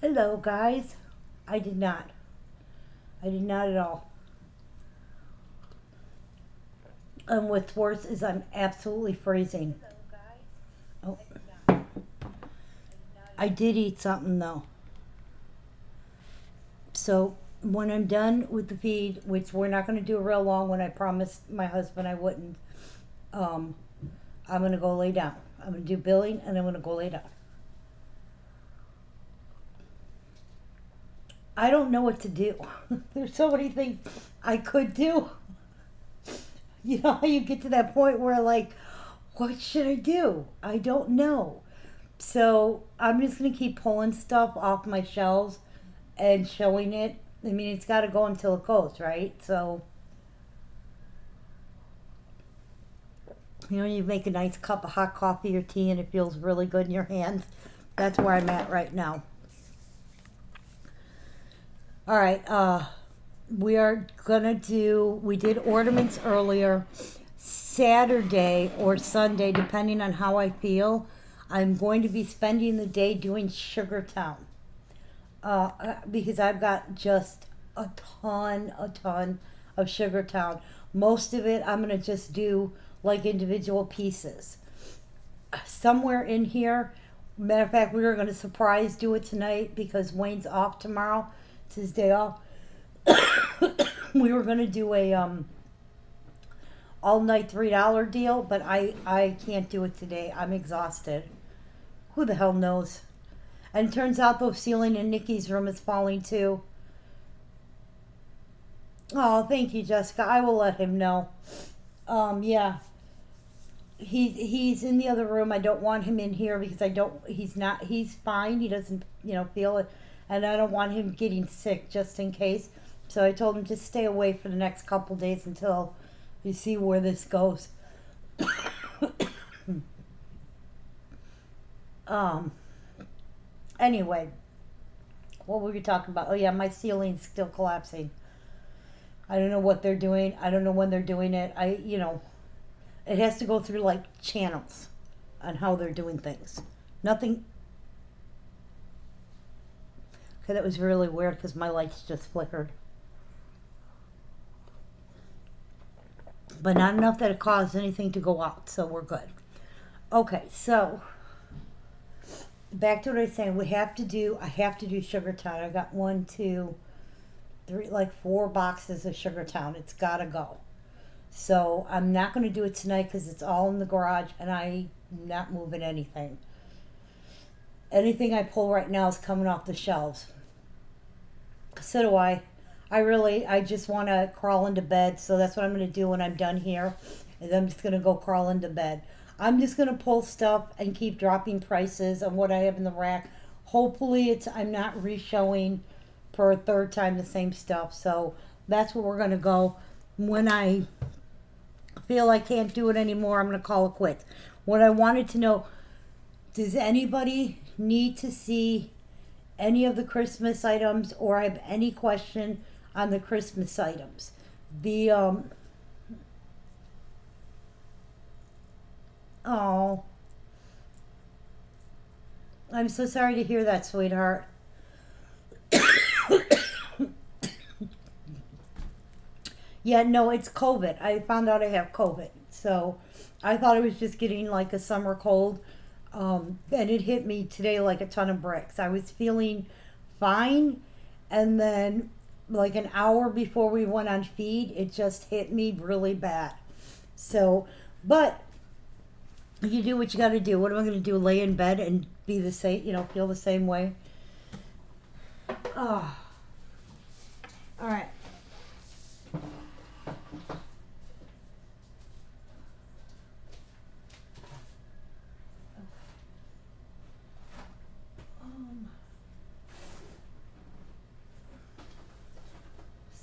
Hello, guys. I did not. I did not at all. And what's worse is I'm absolutely freezing. Oh, I did eat something though. So when I'm done with the feed, which we're not going to do a real long one, I promised my husband I wouldn't. Um, I'm going to go lay down. I'm going to do billing and I'm going to go lay down. I don't know what to do. There's so many things I could do. You know how you get to that point where, like, what should I do? I don't know. So I'm just going to keep pulling stuff off my shelves and showing it. I mean, it's got to go until it goes, right? So, you make a nice cup of hot coffee or tea and it feels really good in your hands. That's where I'm at right now. All right, we did ornaments earlier. Saturday or Sunday, depending on how I feel, I'm going to be spending the day doing Sugar Town. Because I've got just a ton of Sugar Town. Most of it I'm going to just do like individual pieces. Somewhere in here, matter of fact, we were going to surprise do it tonight because Wayne's off tomorrow. It's his day off. We were going to do a all night $3 deal, but I can't do it today. I'm exhausted. Who the hell knows? And it turns out the ceiling in Nikki's room is falling too. Oh, thank you, Jessica. I will let him know. Yeah. He's in the other room. I don't want him in here because I don't he's fine. He doesn't, feel it. And I don't want him getting sick just in case. So I told him just stay away for the next couple days until you see where this goes. um anyway, what were we talking about? Oh yeah, my ceiling's still collapsing. I don't know what they're doing. I don't know when they're doing it. It has to go through like channels on how they're doing things. Nothing. Okay, that was really weird because my lights just flickered. But not enough that it caused anything to go out, so we're good. Okay, so back to what I was saying. I have to do Sugar Town. I got 1, 2, 3, like 4 boxes of Sugar Town. It's gotta go. So I'm not going to do it tonight because it's all in the garage and I'm not moving anything. Anything I pull right now is coming off the shelves. So do I. I just want to crawl into bed. So that's what I'm going to do when I'm done here. And I'm just going to go crawl into bed. I'm just going to pull stuff and keep dropping prices on what I have in the rack. Hopefully I'm not re-showing for a third time the same stuff. So that's where we're going to go. When I feel I can't do it anymore, I'm going to call it quits. What I wanted to know, does anybody need to see any of the Christmas items or have any question on the Christmas items? Oh, I'm so sorry to hear that, sweetheart. Yeah, no, it's COVID. I found out I have COVID. So I thought I was just getting like a summer cold. And it hit me today like a ton of bricks. I was feeling fine. And then, like an hour before we went on feed, it just hit me really bad. So, but you do what you got to do. What am I going to do? Lay in bed and be the same, feel the same way? Oh, all right.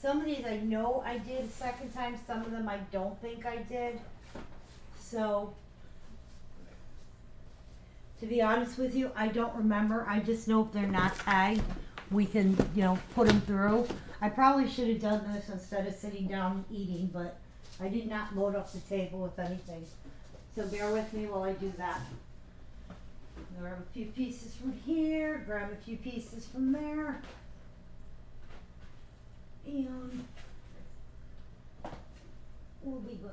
Some of these I know I did a second time. Some of them I don't think I did. So, to be honest with you, I don't remember. I just know if they're not tagged, we can, put them through. I probably should have done this instead of sitting down and eating, but I did not load up the table with anything. So bear with me while I do that. Grab a few pieces from here, grab a few pieces from there. And we'll be good.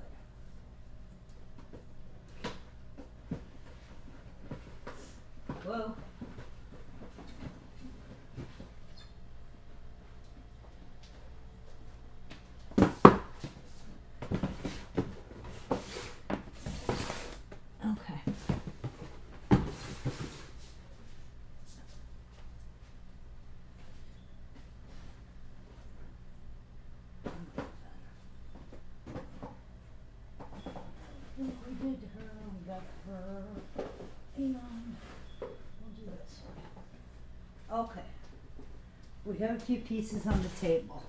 Whoa. Okay. We did her, we got her, and we'll do this one. Okay. We have a few pieces on the table.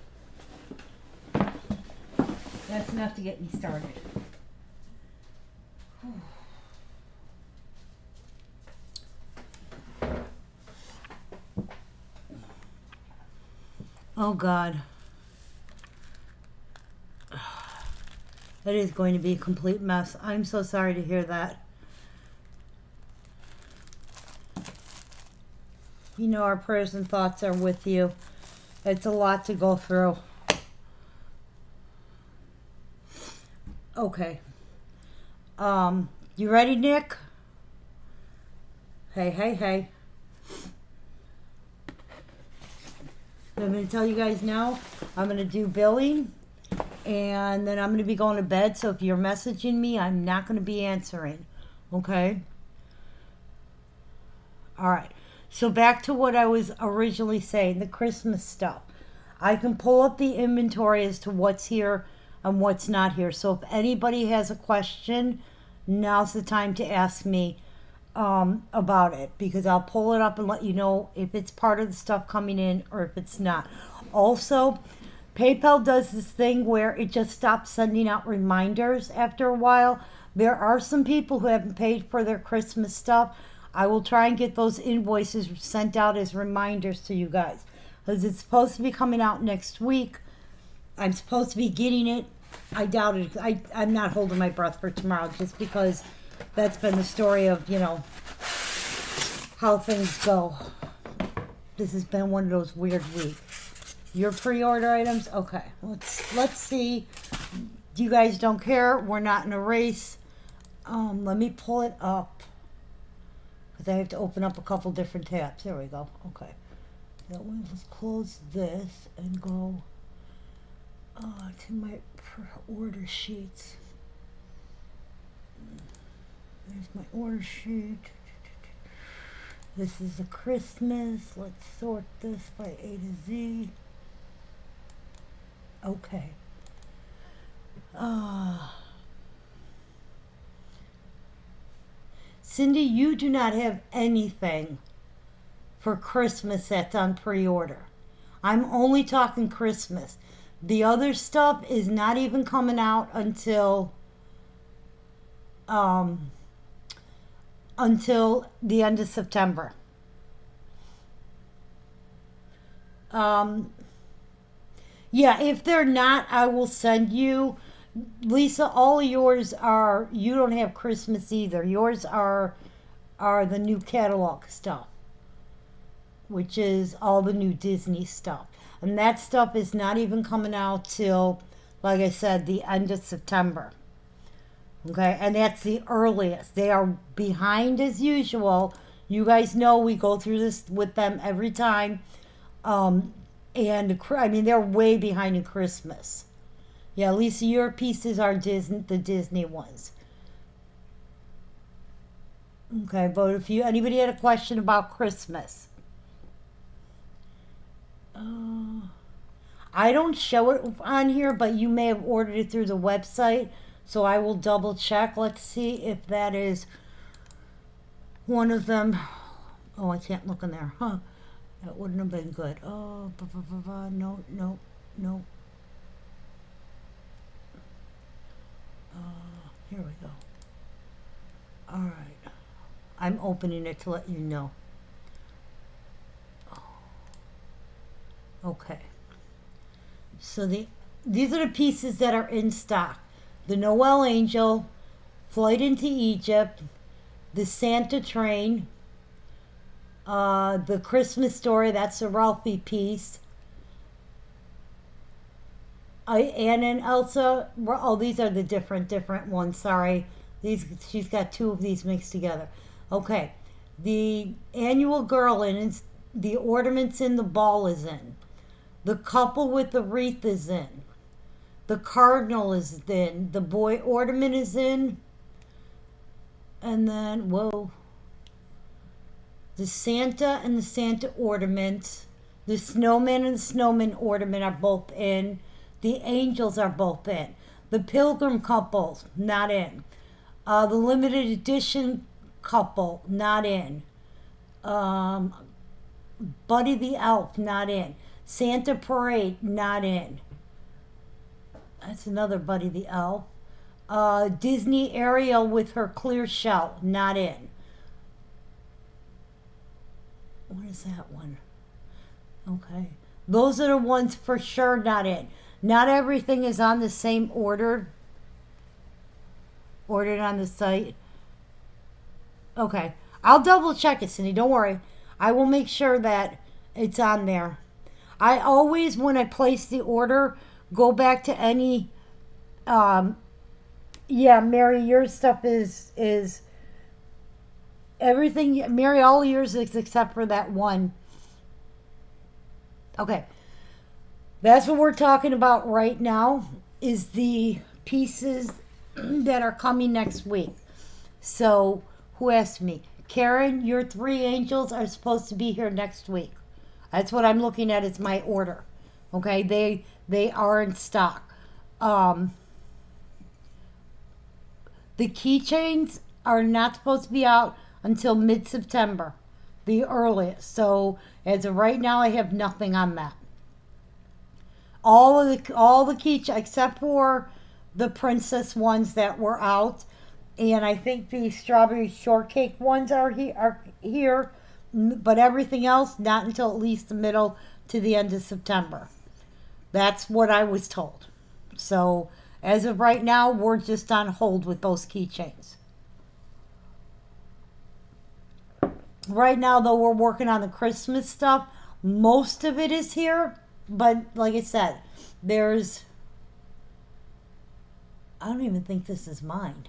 That's enough to get me started. Oh God. That is going to be a complete mess. I'm so sorry to hear that. You know, our prayers and thoughts are with you. It's a lot to go through. Okay. You ready, Nick? Hey, hey, hey. I'm going to tell you guys now, I'm going to do billing. And then I'm going to be going to bed. So if you're messaging me, I'm not going to be answering. Okay? All right. So back to what I was originally saying, the Christmas stuff. I can pull up the inventory as to what's here and what's not here. So if anybody has a question, now's the time to ask me about it. Because I'll pull it up and let you know if it's part of the stuff coming in or if it's not. Also, PayPal does this thing where it just stops sending out reminders after a while. There are some people who haven't paid for their Christmas stuff. I will try and get those invoices sent out as reminders to you guys. Because it's supposed to be coming out next week. I'm supposed to be getting it. I doubt it. I'm not holding my breath for tomorrow just because that's been the story of, you know, how things go. This has been one of those weird weeks. Your pre-order items? Okay, let's see. You guys don't care. We're not in a race. Let me pull it up. Because I have to open up a couple different tabs. There we go. Okay. That one, let's close this and go to my order sheets. There's my order sheet. This is the Christmas. Let's sort this by A to Z. Okay. Cindy, you do not have anything for Christmas that's on pre-order. I'm only talking Christmas. The other stuff is not even coming out until the end of September. Yeah, if they're not, I will send you. Lisa, all of yours are, you don't have Christmas either. Yours are the new catalog stuff, which is all the new Disney stuff. And that stuff is not even coming out till, like I said, the end of September. Okay, and that's the earliest. They are behind as usual. You guys know we go through this with them every time. And I mean, they're way behind in Christmas. Yeah, Lisa, your pieces are the Disney ones. Okay, but if anybody had a question about Christmas, I don't show it on here, but you may have ordered it through the website, so I will double check. Let's see if that is one of them. Oh, I can't look in there, huh? That wouldn't have been good. Oh, no, no, no. Here we go. All right. I'm opening it to let you know. Okay. So these are the pieces that are in stock. The Noel Angel, Flight into Egypt, the Santa Train, The Christmas Story, that's a Ralphie piece. Anna and Elsa, oh, these are the different ones, sorry. She's got two of these mixed together. Okay, the Annual Girl the Ornaments in the Ball is in. The Couple with the Wreath is in. The Cardinal is in. The Boy Ornament is in. And then, whoa. The Santa and the Santa Ornament. The Snowman and the Snowman Ornament are both in. The Angels are both in. The Pilgrim Couples, not in. The Limited Edition Couple, not in. Buddy the Elf, not in. Santa Parade, not in. That's another Buddy the Elf. Disney Ariel with her clear shell, not in. What is that one? Okay. Those are the ones for sure not in. Not everything is on the same ordered on the site. Okay. I'll double check it, Cindy. Don't worry. I will make sure that it's on there. I always, when I place the order, go back to any... yeah, Mary, your stuff is everything. Mary, all yours is except for that one. Okay. That's what we're talking about right now, is the pieces that are coming next week. So, who asked me? Karen, your 3 angels are supposed to be here next week. That's what I'm looking at as my order. Okay, they are in stock. The keychains are not supposed to be out until mid-September, the earliest. So, as of right now, I have nothing on that. All the keychains except for the princess ones that were out, and I think the strawberry shortcake ones are here, but everything else not until at least the middle to the end of September. That's what I was told. So as of right now, we're just on hold with those keychains. Right now, though, we're working on the Christmas stuff. Most of it is here. But like I said, I don't even think this is mine.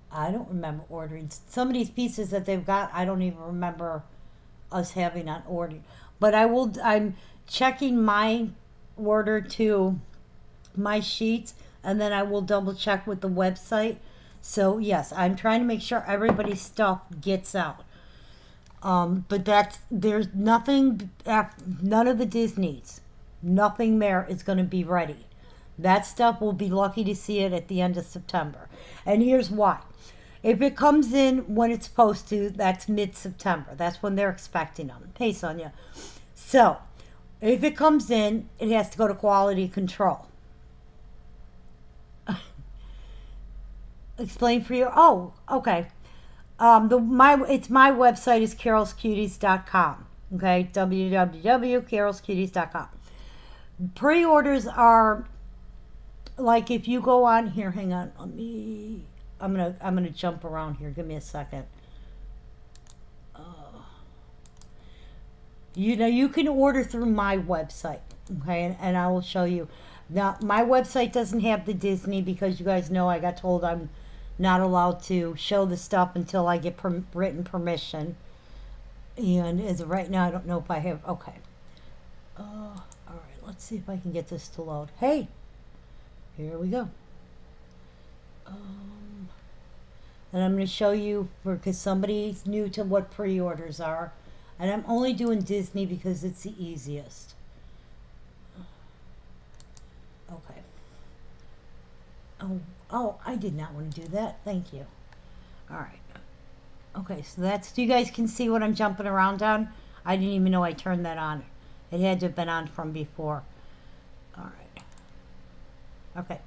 I don't remember ordering. Some of these pieces that they've got, I don't even remember us having on order. But I'm checking my order to my sheets, and then I will double check with the website. So yes, I'm trying to make sure everybody's stuff gets out. But there's nothing, none of the Disneys, nothing there is going to be ready. That stuff, we'll be lucky to see it at the end of September. And here's why. If it comes in when it's supposed to, that's mid-September. That's when they're expecting them. Hey, Sonia. So, if it comes in, it has to go to quality control. Explain for you. Oh, okay. My website is carolscuties.com. Okay, www.carolscuties.com. Pre-orders are like if you go on here. Hang on, I'm gonna jump around here. Give me a second. You can order through my website. Okay, and I will show you. Now, my website doesn't have the Disney because you guys know I got told I'm not allowed to show the stuff until I get written permission. And as of right now, I don't know if I have. Okay. All right. Let's see if I can get this to load. Hey, here we go. And I'm going to show you because somebody's new to what pre-orders are, and I'm only doing Disney because it's the easiest. Okay. Oh, I did not want to do that. Thank you. All right. Okay, so you guys can see what I'm jumping around on? I didn't even know I turned that on. It had to have been on from before. All right. Okay.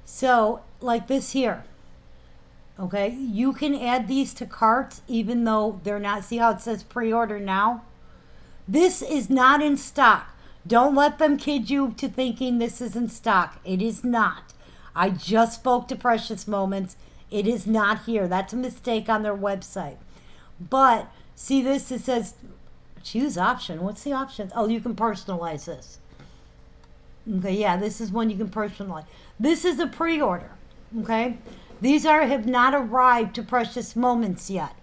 So, like this here. Okay, you can add these to carts even though they're not. See how it says pre-order now? This is not in stock. Don't let them kid you to thinking this is in stock. It is not. I just spoke to Precious Moments. It is not here. That's a mistake on their website. But See this? It says choose option. What's the option? Oh, you can personalize this. Okay, yeah, this is one you can personalize. This is a pre-order. Okay, these have not arrived to Precious Moments yet.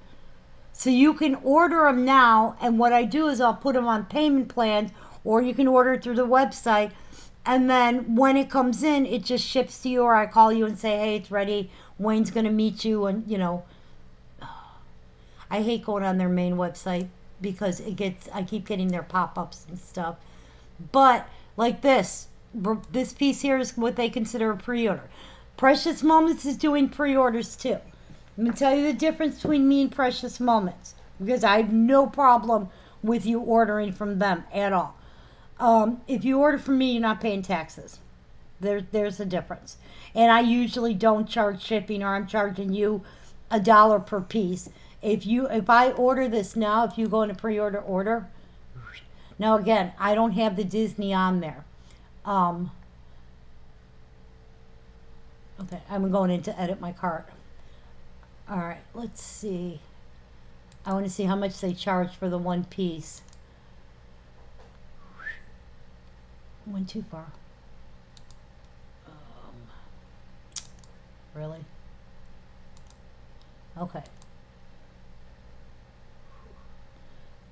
So you can order them now, and what I do is I'll put them on payment plans, or you can order it through the website, and then when it comes in, it just ships to you, or I call you and say, hey, it's ready. Wayne's going to meet you, and I hate going on their main website because I keep getting their pop-ups and stuff. But like this piece here is what they consider a pre-order. Precious Moments is doing pre-orders too. I'm going to tell you the difference between me and Precious Moments, because I have no problem with you ordering from them at all. If you order from me, you're not paying taxes. There's a difference. And I usually don't charge shipping, or I'm charging you $1 per piece. If I order this now, if you go into pre-order, now again, I don't have the Disney on there. Okay, I'm going in to edit my cart. All right, let's see. I want to see how much they charge for the one piece. Went too far. Really? Okay.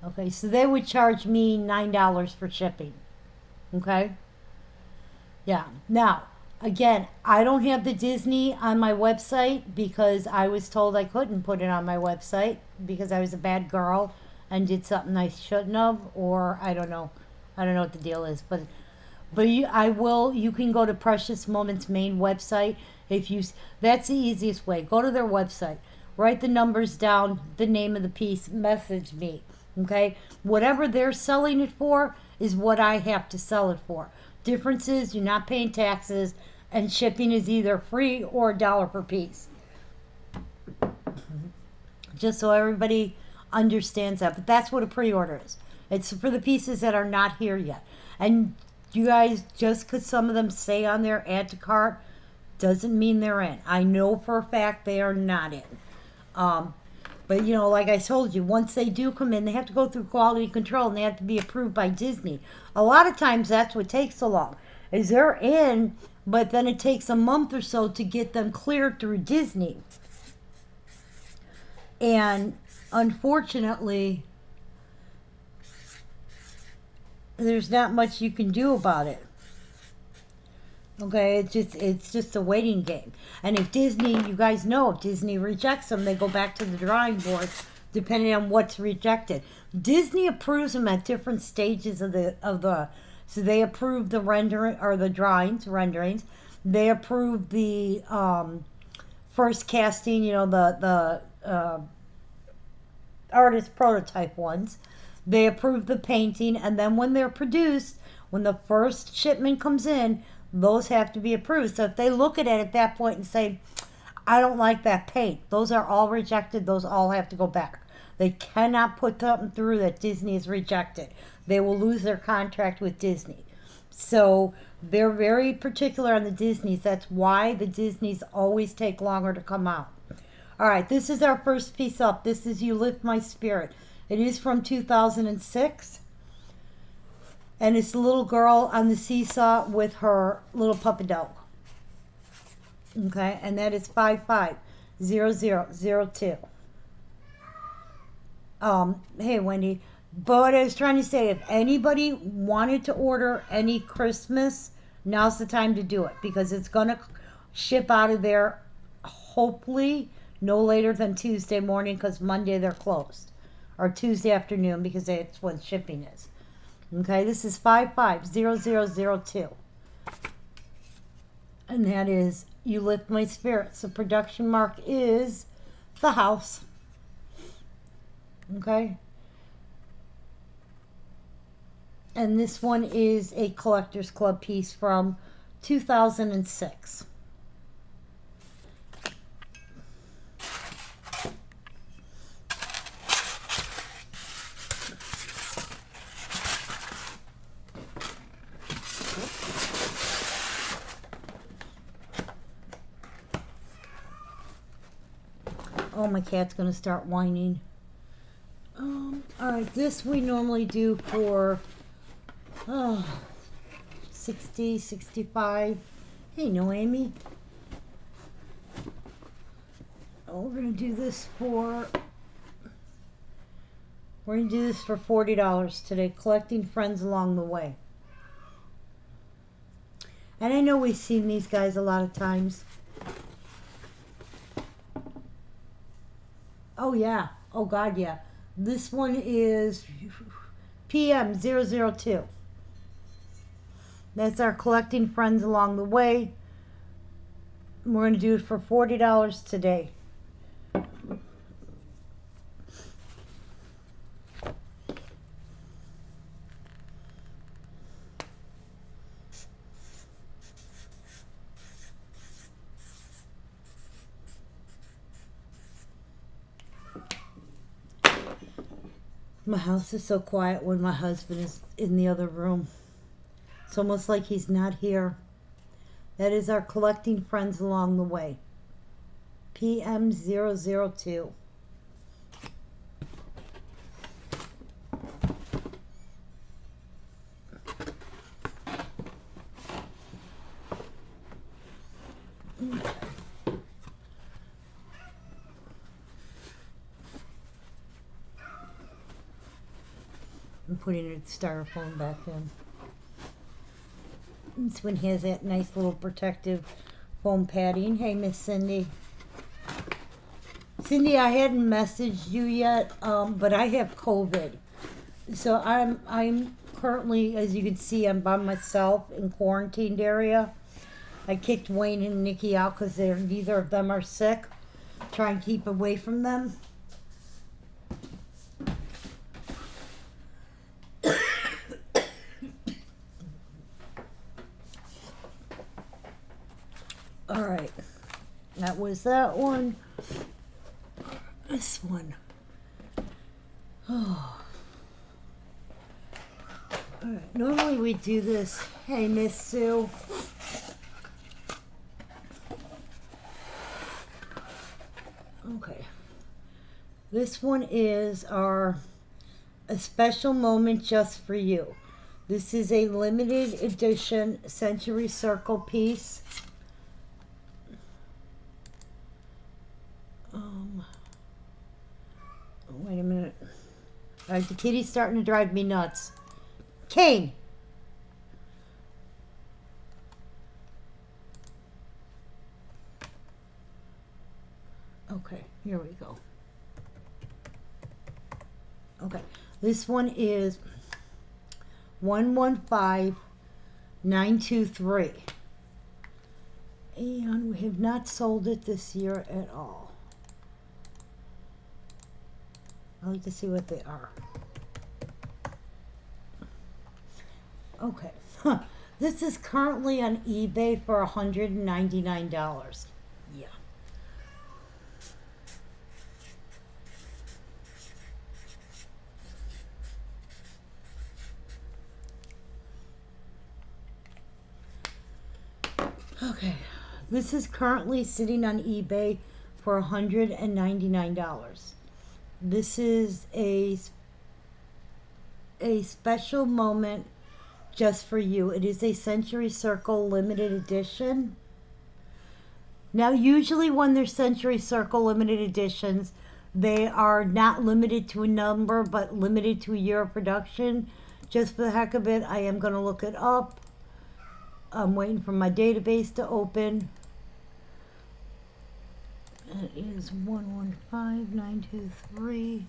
Okay, so they would charge me $9 for shipping. Okay? Yeah. Now, again, I don't have the Disney on my website because I was told I couldn't put it on my website because I was a bad girl and did something I shouldn't have, or I don't know. I don't know what the deal is, but you can go to Precious Moments main website. That's the easiest way. Go to their website. Write the numbers down, the name of the piece, message me. Okay? Whatever they're selling it for is what I have to sell it for. Difference is you're not paying taxes, and shipping is either free or $1 per piece. Just so everybody understands that. But that's what a pre-order is. It's for the pieces that are not here yet. And you guys, just because some of them say on there add to cart, doesn't mean they're in. I know for a fact they are not in. But like I told you, once they do come in, they have to go through quality control and they have to be approved by Disney. A lot of times that's what takes so long, is they're in, but then it takes a month or so to get them cleared through Disney. And unfortunately, there's not much you can do about it. Okay, it's just a waiting game. And if Disney, you guys know, if Disney rejects them, they go back to the drawing board, depending on what's rejected. Disney approves them at different stages of the. So they approve the rendering or the renderings. They approve the first casting, the artist prototype ones. They approve the painting, and then when they're produced, when the first shipment comes in, those have to be approved. So if they look at it at that point and say, I don't like that paint, those are all rejected. Those all have to go back. They cannot put something through that Disney has rejected. They will lose their contract with Disney. So they're very particular on the Disneys. That's why the Disneys always take longer to come out. All right, this is our first piece up. This is You Lift My Spirit. It is from 2006. And it's the little girl on the seesaw with her little puppy dog. Okay, and that is 550002. Hey, Wendy. But what I was trying to say, if anybody wanted to order any Christmas, now's the time to do it. Because it's going to ship out of there, hopefully, no later than Tuesday morning, because Monday they're closed. Or Tuesday afternoon, because that's when shipping is. Okay, this is 550002. And that is You Lift My Spirits. The production mark is The House. Okay. And this one is a Collector's Club piece from 2006. Oh, my cat's going to start whining. Oh. Alright, this we normally do for 60, 65. Hey, Noemi. Oh, we're going to do this for $40 today, collecting friends along the way. And I know we've seen these guys a lot of times. Oh yeah. Oh God, yeah. This one is PM002. That's our collecting friends along the way. We're going to do it for $40 today. My house is so quiet when my husband is in the other room. It's almost like he's not here. That is our collecting friends along the way. PM002. I'm putting the styrofoam back in. This one has that nice little protective foam padding. Hey, Miss Cindy. Cindy, I hadn't messaged you yet, but I have COVID. So I'm currently, as you can see, I'm by myself in quarantined area. I kicked Wayne and Nikki out because neither of them are sick. Try and keep away from them. All right, that was that one. This one. Oh. All right. Normally we do this. Hey, Miss Sue. Okay. This one is a special moment just for you. This is a limited edition Century Circle piece. Wait a minute. All right, the kitty's starting to drive me nuts. Kane! Okay, here we go. Okay, this one is 115923. And we have not sold it this year at all. I like to see what they are. Okay. This is currently on eBay for $199. Yeah. Okay. This is currently sitting on eBay for $199. This is a special moment just for you. It is a Century Circle limited edition. Now, usually when they're Century Circle limited editions, they are not limited to a number, but limited to a year of production. Just for the heck of it, I am going to look it up. I'm waiting for my database to open. It is 115923.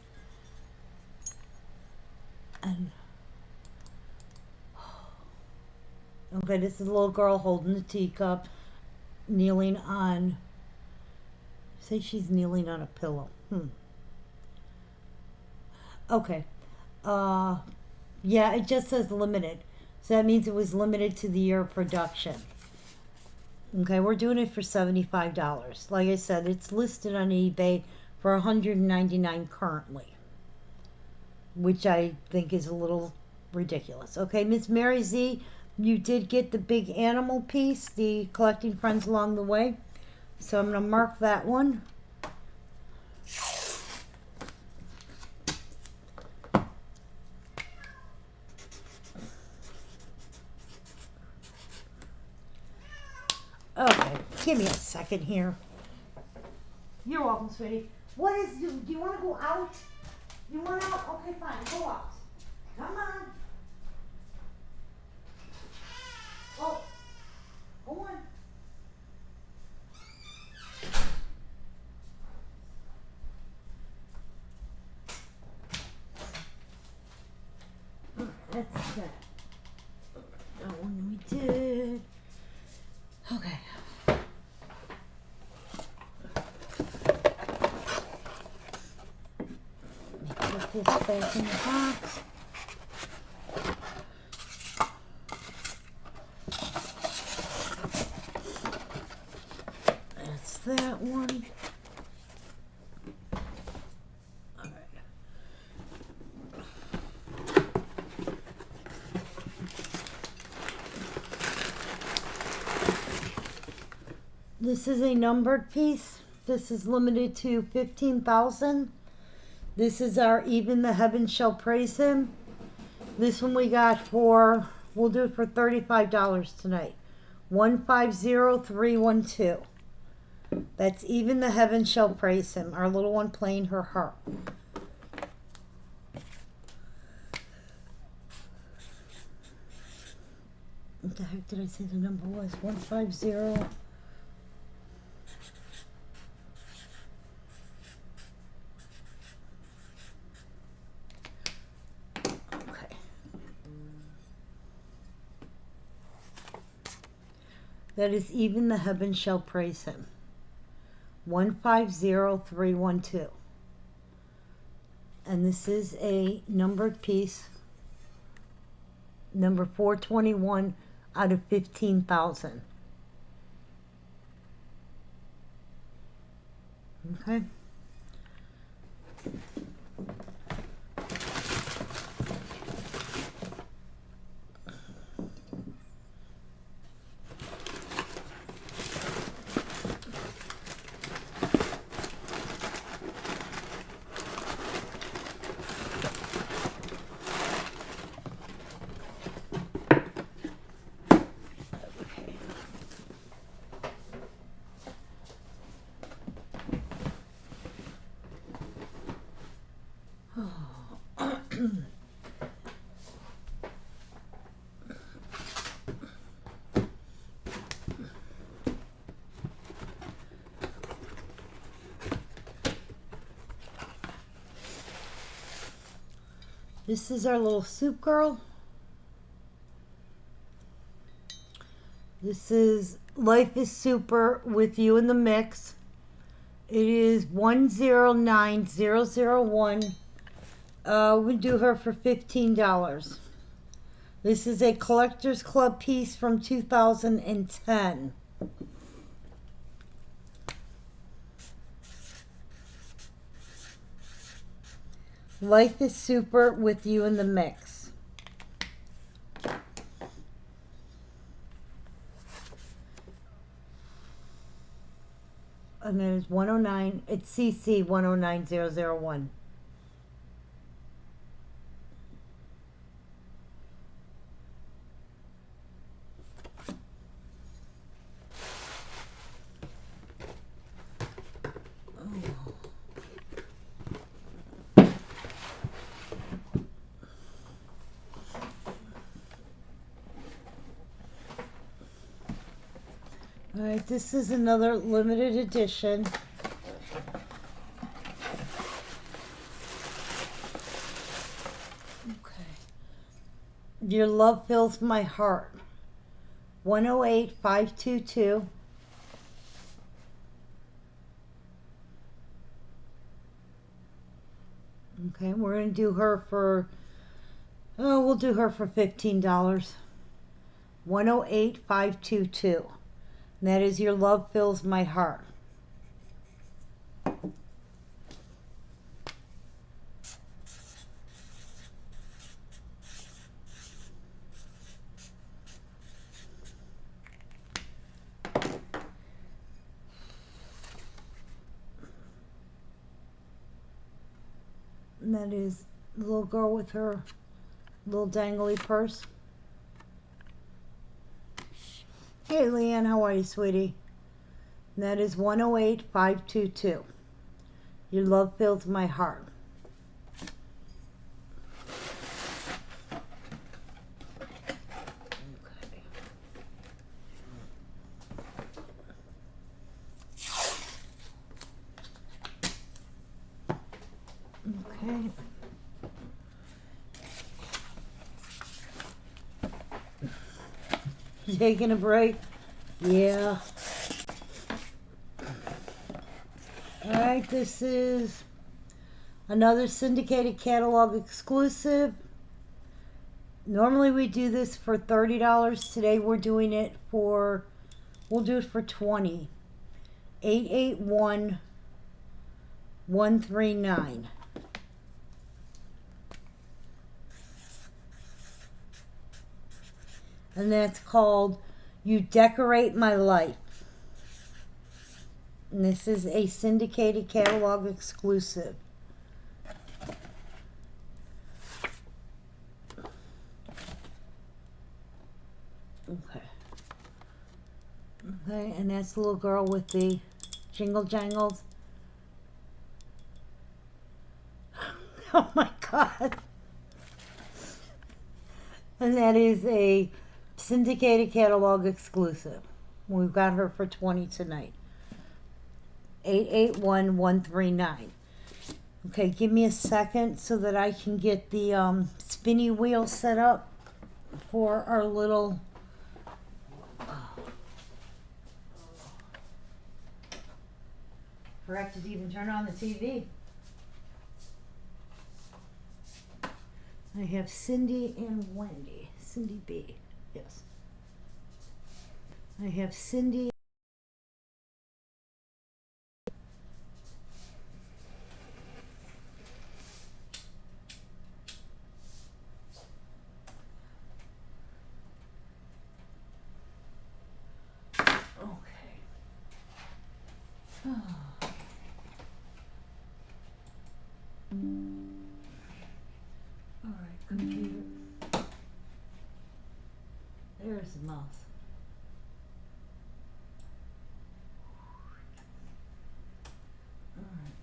And okay, this is a little girl holding the teacup, kneeling on. Say she's kneeling on a pillow. Okay. Yeah, it just says limited. So that means it was limited to the year of production. Okay, we're doing it for $75. Like I said, it's listed on eBay for $199 currently, which I think is a little ridiculous. Okay, Miss Mary Z, you did get the big animal piece, the collecting friends along the way. So I'm going to mark that one. Give me a second here. You're welcome, sweetie. What is, do you want to go out? You want out? Okay, fine, go out. Come on. Oh, go on. That's that. That one we did. Okay. Put this back in the box. That's that one. All right. This is a numbered piece. This is limited to 15,000. This is our Even the Heavens Shall Praise Him. This one we got for, we'll do it for $35 tonight. 150312. That's Even the Heavens Shall Praise Him. Our little one playing her harp. What the heck did I say the number was? 150. That is Even the Heavens Shall Praise Him. 150312. And this is a numbered piece. Number 421 out of 15,000. Okay. This is our little soup girl. This is Life is Super with You in the Mix. It is 109001. We do her for $15. This is a Collector's Club piece from 2010. Life is Super with You in the Mix. And then it's 109, it's CC 109001. Alright, this is another limited edition. Okay. Your Love Fills My Heart. 108522. Okay, we're going to do her for, oh, we'll do her for $15. 108522. And that is Your Love Fills My Heart. And that is the little girl with her little dangly purse. Hey, Leanne, how are you, sweetie? And that is 108522. Your love fills my heart. Okay. Taking a break? Yeah. Alright, this is another syndicated catalog exclusive. Normally we do this for $30. Today we'll do it for $20. 881139. And that's called You Decorate My Life. And this is a syndicated catalog exclusive. Okay. Okay, and that's the little girl with the jingle jangles. Oh my God. And that is a syndicated catalog exclusive. We've got her for $20 tonight. 881139. Okay, give me a second so that I can get the spinny wheel set up for our little forgot to even turn on the TV. I have Cindy and Wendy. Cindy B. Yes. I have Cindy. Okay. All right, computer. There's the mouse. All right.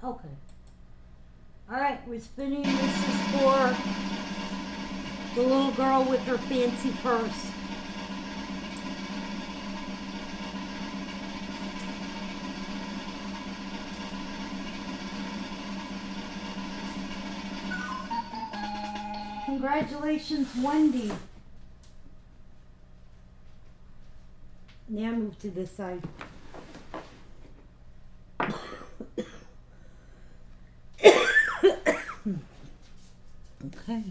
Okay. All right, we're spinning. This is for the little girl with her fancy purse. Congratulations, Wendy. Now move to this side. Okay.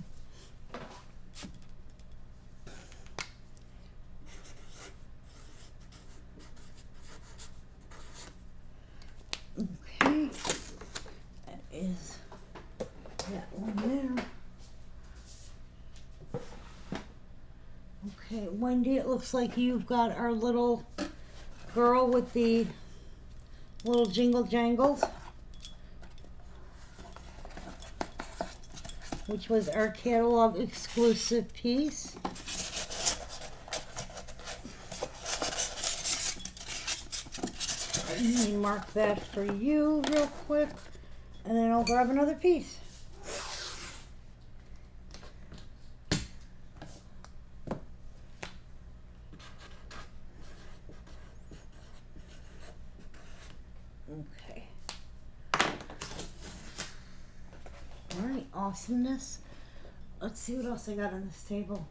Okay. That is that one there. Okay, Wendy, it looks like you've got our little girl with the little jingle jangles, which was our catalog exclusive piece. Let me mark that for you real quick, and then I'll grab another piece. Okay. All right, awesomeness. Let's see what else I got on this table.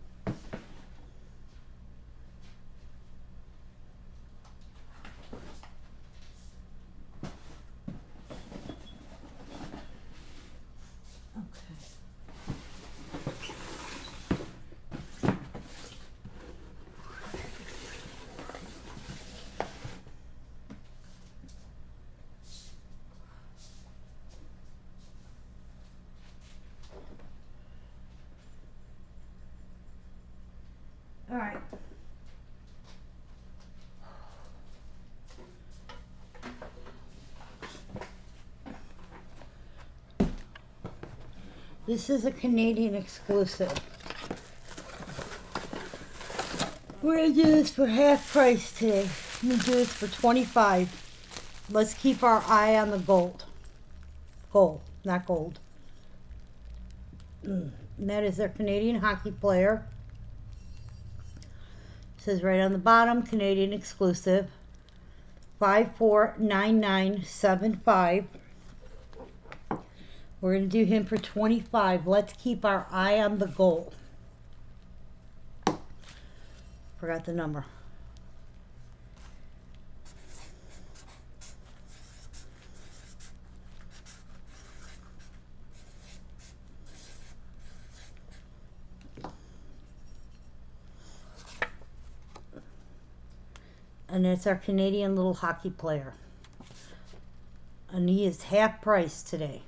This is a Canadian exclusive. We're going to do this for half price today. I'm going to do this for $25. Let's keep our eye on the gold. Gold, not gold. And that is their Canadian hockey player. It says right on the bottom, Canadian exclusive. 549975. We're going to do him for $25. Let's keep our eye on the gold. Forgot the number. And it's our Canadian little hockey player. And he is half price today.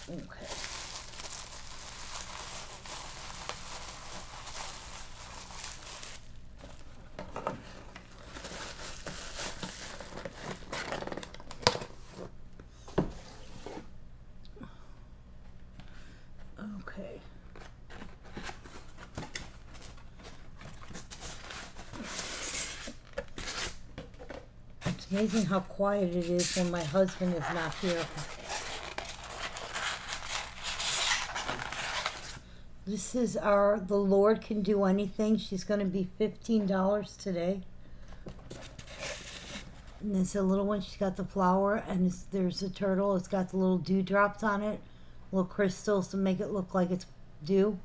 Okay. Okay. It's amazing how quiet it is when my husband is not here. This is our The Lord Can Do Anything. She's going to be $15 today. And it's a little one. She's got the flower, and there's a turtle. It's got the little dewdrops on it, little crystals to make it look like it's dew.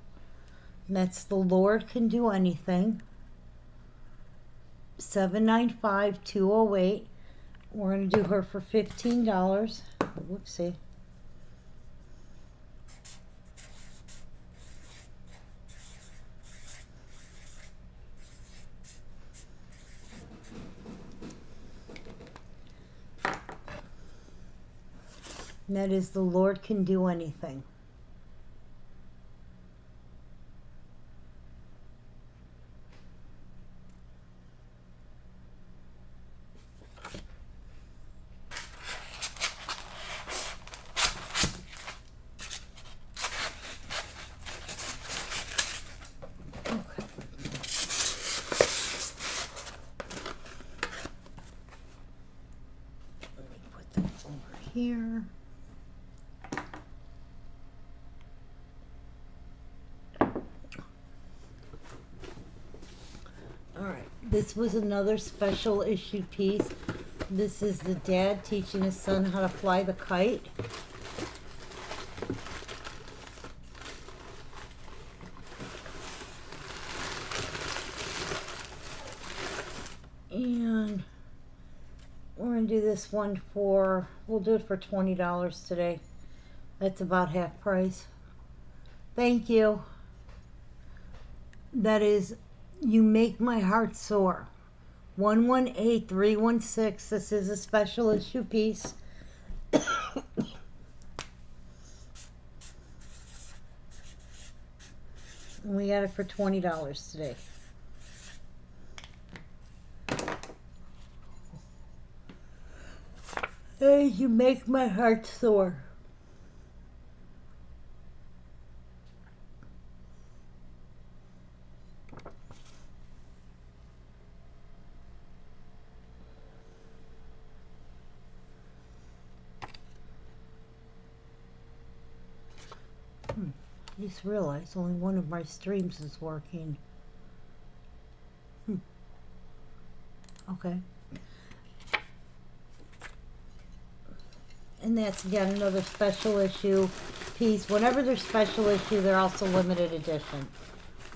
And that's The Lord Can Do Anything. 795-208. We're going to do her for $15. Whoopsie. And that is The Lord Can Do Anything. Okay. Let me put that over here. This was another special issue piece. This is the dad teaching his son how to fly the kite. And we're going to do this one for, we'll do it for $20 today. That's about half price. Thank you. That is You Make My Heart Soar. 118316. This is a special issue piece. And we got it for $20 today. Hey, you make my heart soar. I just realized only one of my streams is working. Okay. And that's again another special issue piece. Whenever they're special issue, they're also limited edition.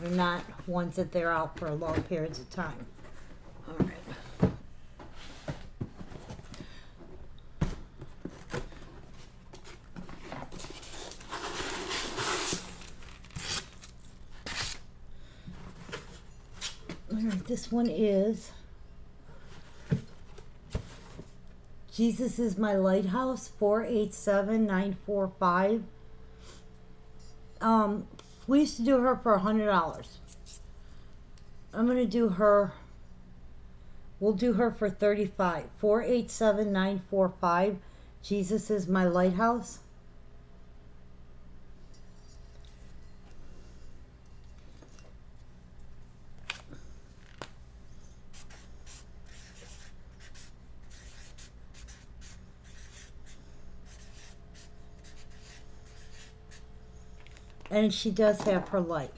They're not ones that they're out for long periods of time. All right. All right, this one is Jesus is my lighthouse, 487945. We used to do her for $100. I'm gonna do her. We'll do her for 35. 487945. Jesus is my lighthouse. And she does have her light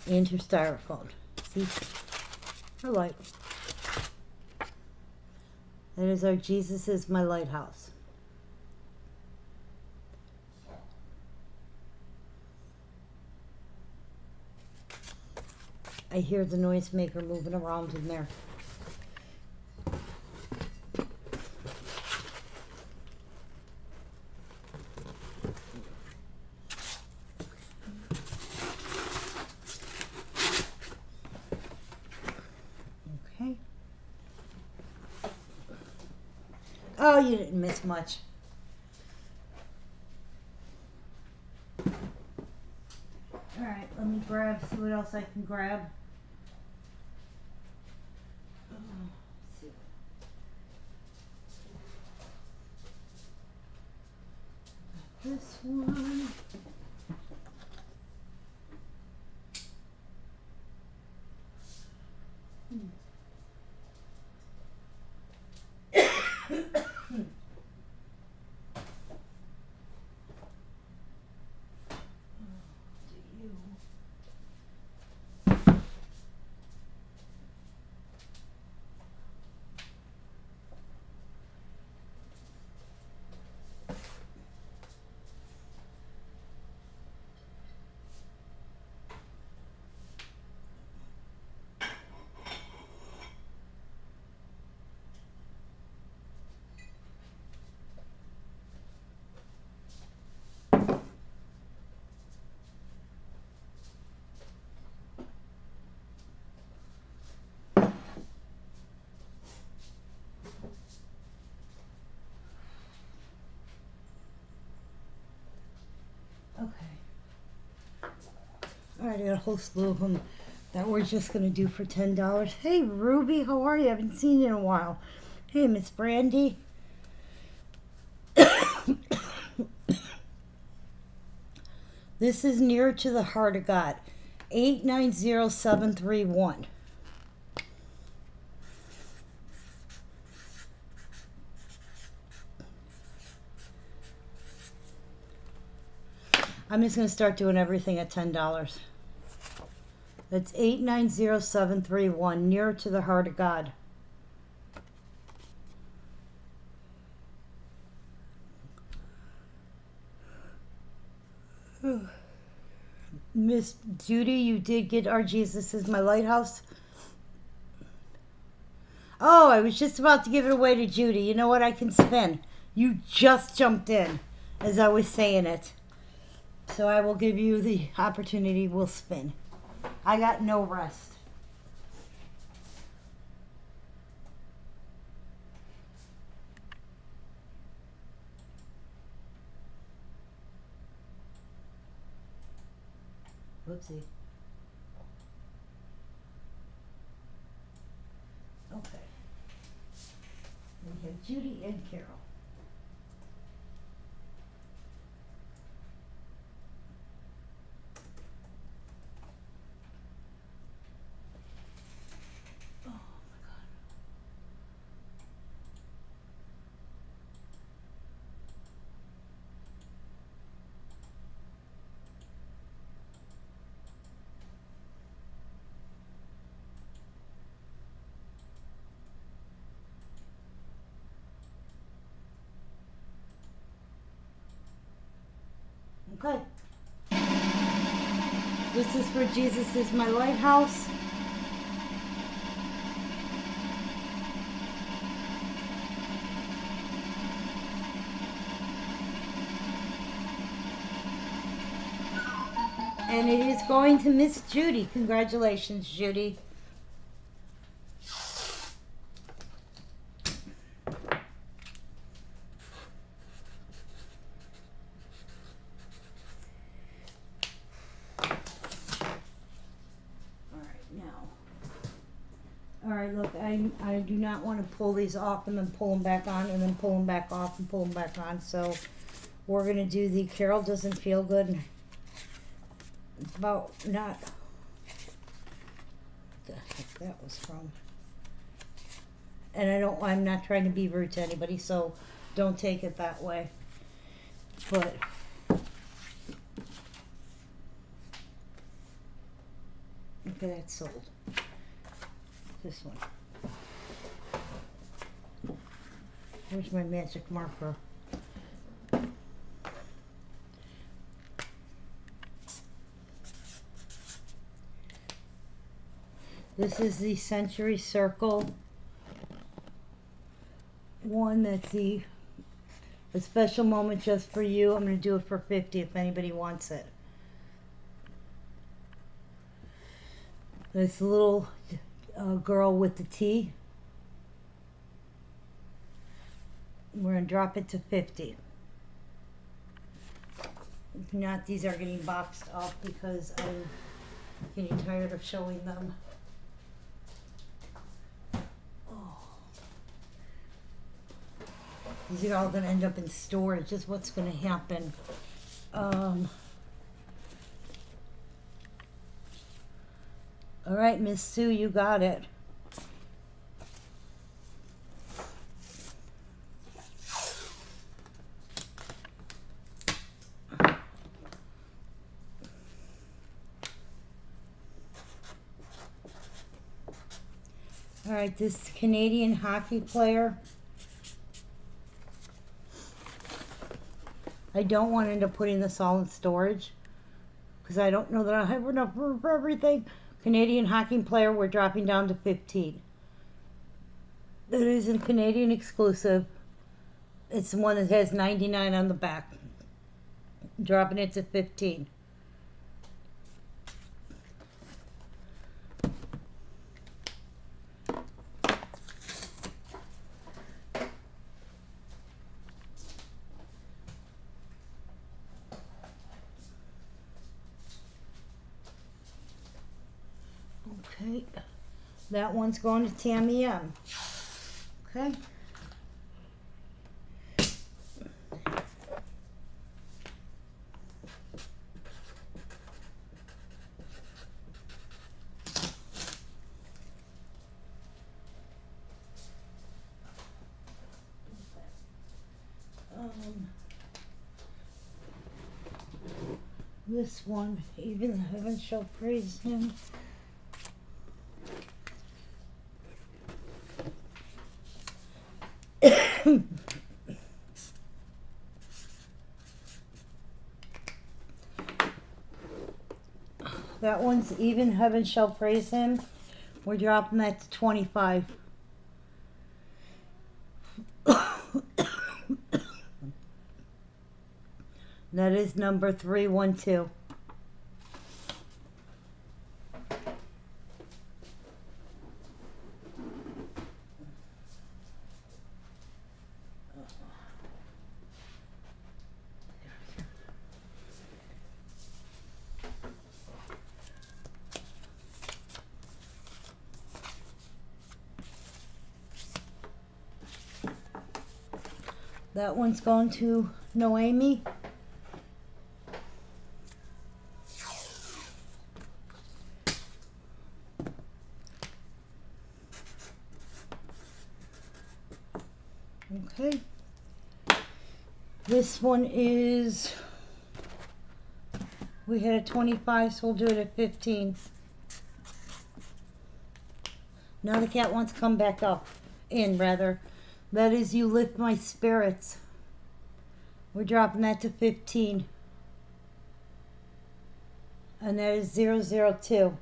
and her styrofoam. See? Her light. That is our Jesus is my lighthouse. I hear the noisemaker moving around in there. Oh, you didn't miss much. Alright, let me see what else I can grab. Let's see. This one. Okay. Alright, I got a whole slew of them that we're just going to do for $10. Hey, Ruby, how are you? I haven't seen you in a while. Hey, Miss Brandy. This is Nearer to the Heart of God. 890731. I'm just going to start doing everything at $10. That's 890731, Nearer to the Heart of God. Miss Judy, you did get our Jesus is my lighthouse. Oh, I was just about to give it away to Judy. You know what? I can spin. You just jumped in as I was saying it. So I will give you the opportunity. We'll spin. I got no rest. Whoopsie. Okay. We have Judy and Carole. Okay. This is for Jesus is my lighthouse. And it is going to Miss Judy. Congratulations, Judy. All right, look, I do not want to pull these off and then pull them back on and then pull them back off and pull them back on. So we're going to do the Carole Doesn't Feel Good. It's about not, what the heck that was from. And I'm not trying to be rude to anybody, so don't take it that way. But okay, that's sold. This one. Where's my magic marker? This is the Century Circle one. That's a special moment just for you. I'm going to do it for 50 if anybody wants it. This little girl with the T. We're going to drop it to 50. If not, these are getting boxed off because I'm getting tired of showing them. These are all going to end up in storage, is what's going to happen. All right, Miss Sue, you got it. All right, this Canadian hockey player. I don't want to end up putting this all in storage because I don't know that I'll have enough room for everything. Canadian hockey player, we're dropping down to 15. That is a Canadian exclusive. It's the one that has 99 on the back. Dropping it to 15. Okay, that one's going to Tammy M. Okay. This one, even heaven shall praise him. That one's even heaven shall praise him. We're dropping that to 25. That is number 312. That one's going to Noemi. Okay. This one is, we had a 25, so we'll do it at 15. Now the cat wants to come back up, rather. That is You Lift My Spirits. We're dropping that to 15. And that is 002.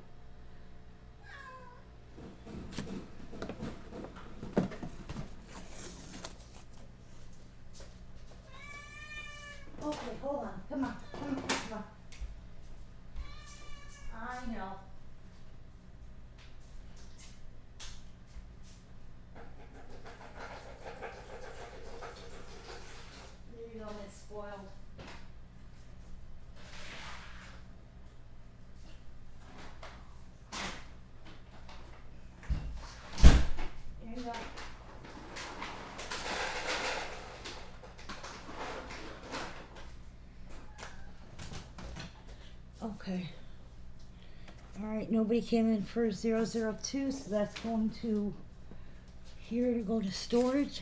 Okay, hold on. Come on. I know. There you go, Miss Spoiled. Nobody came in for 002, so that's going to here to go to storage.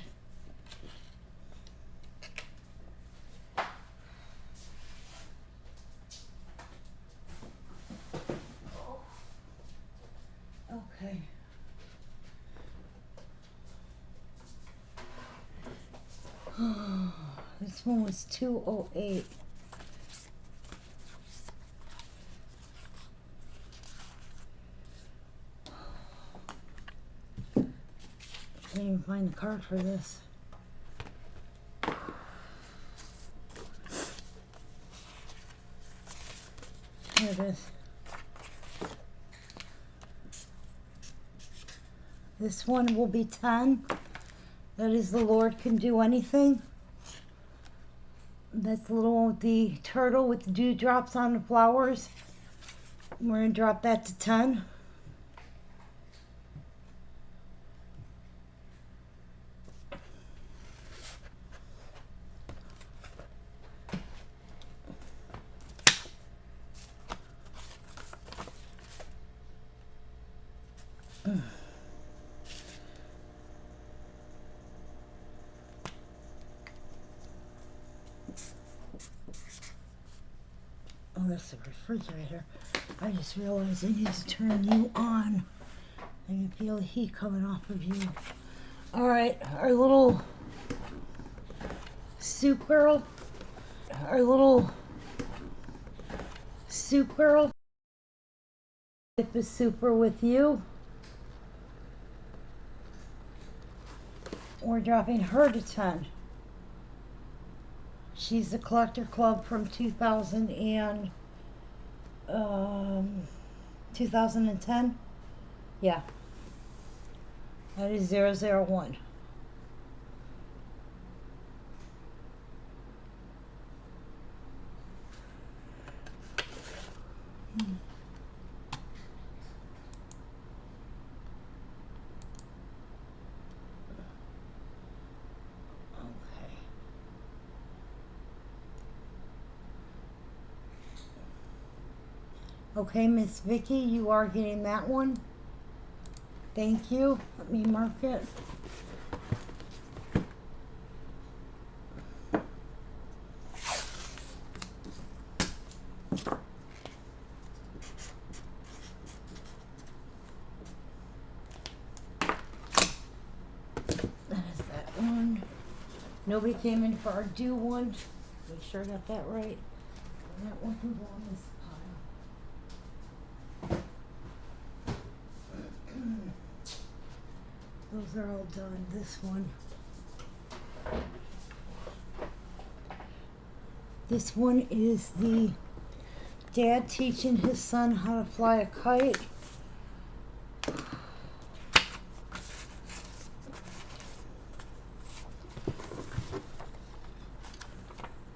Okay. This one was 208. Can't even find the card for this. Here it is. This one will be 10. That is the Lord can do anything. That's the little one with the turtle with the dewdrops on the flowers. We're going to drop that to 10. Oh, that's the refrigerator. I just realized I need to turn you on. I can feel the heat coming off of you. All right, our little soup girl. Our little soup girl. Dip is super with you. We're dropping her to 10. She's the Collector Club from 2010. Yeah. That is 001. Okay, Miss Vicky, you are getting that one. Thank you. Let me mark it. That is that one. Nobody came in for our due one. Make sure I got that right. That one can go on this pile. Those are all done. This one. This one is the dad teaching his son how to fly a kite.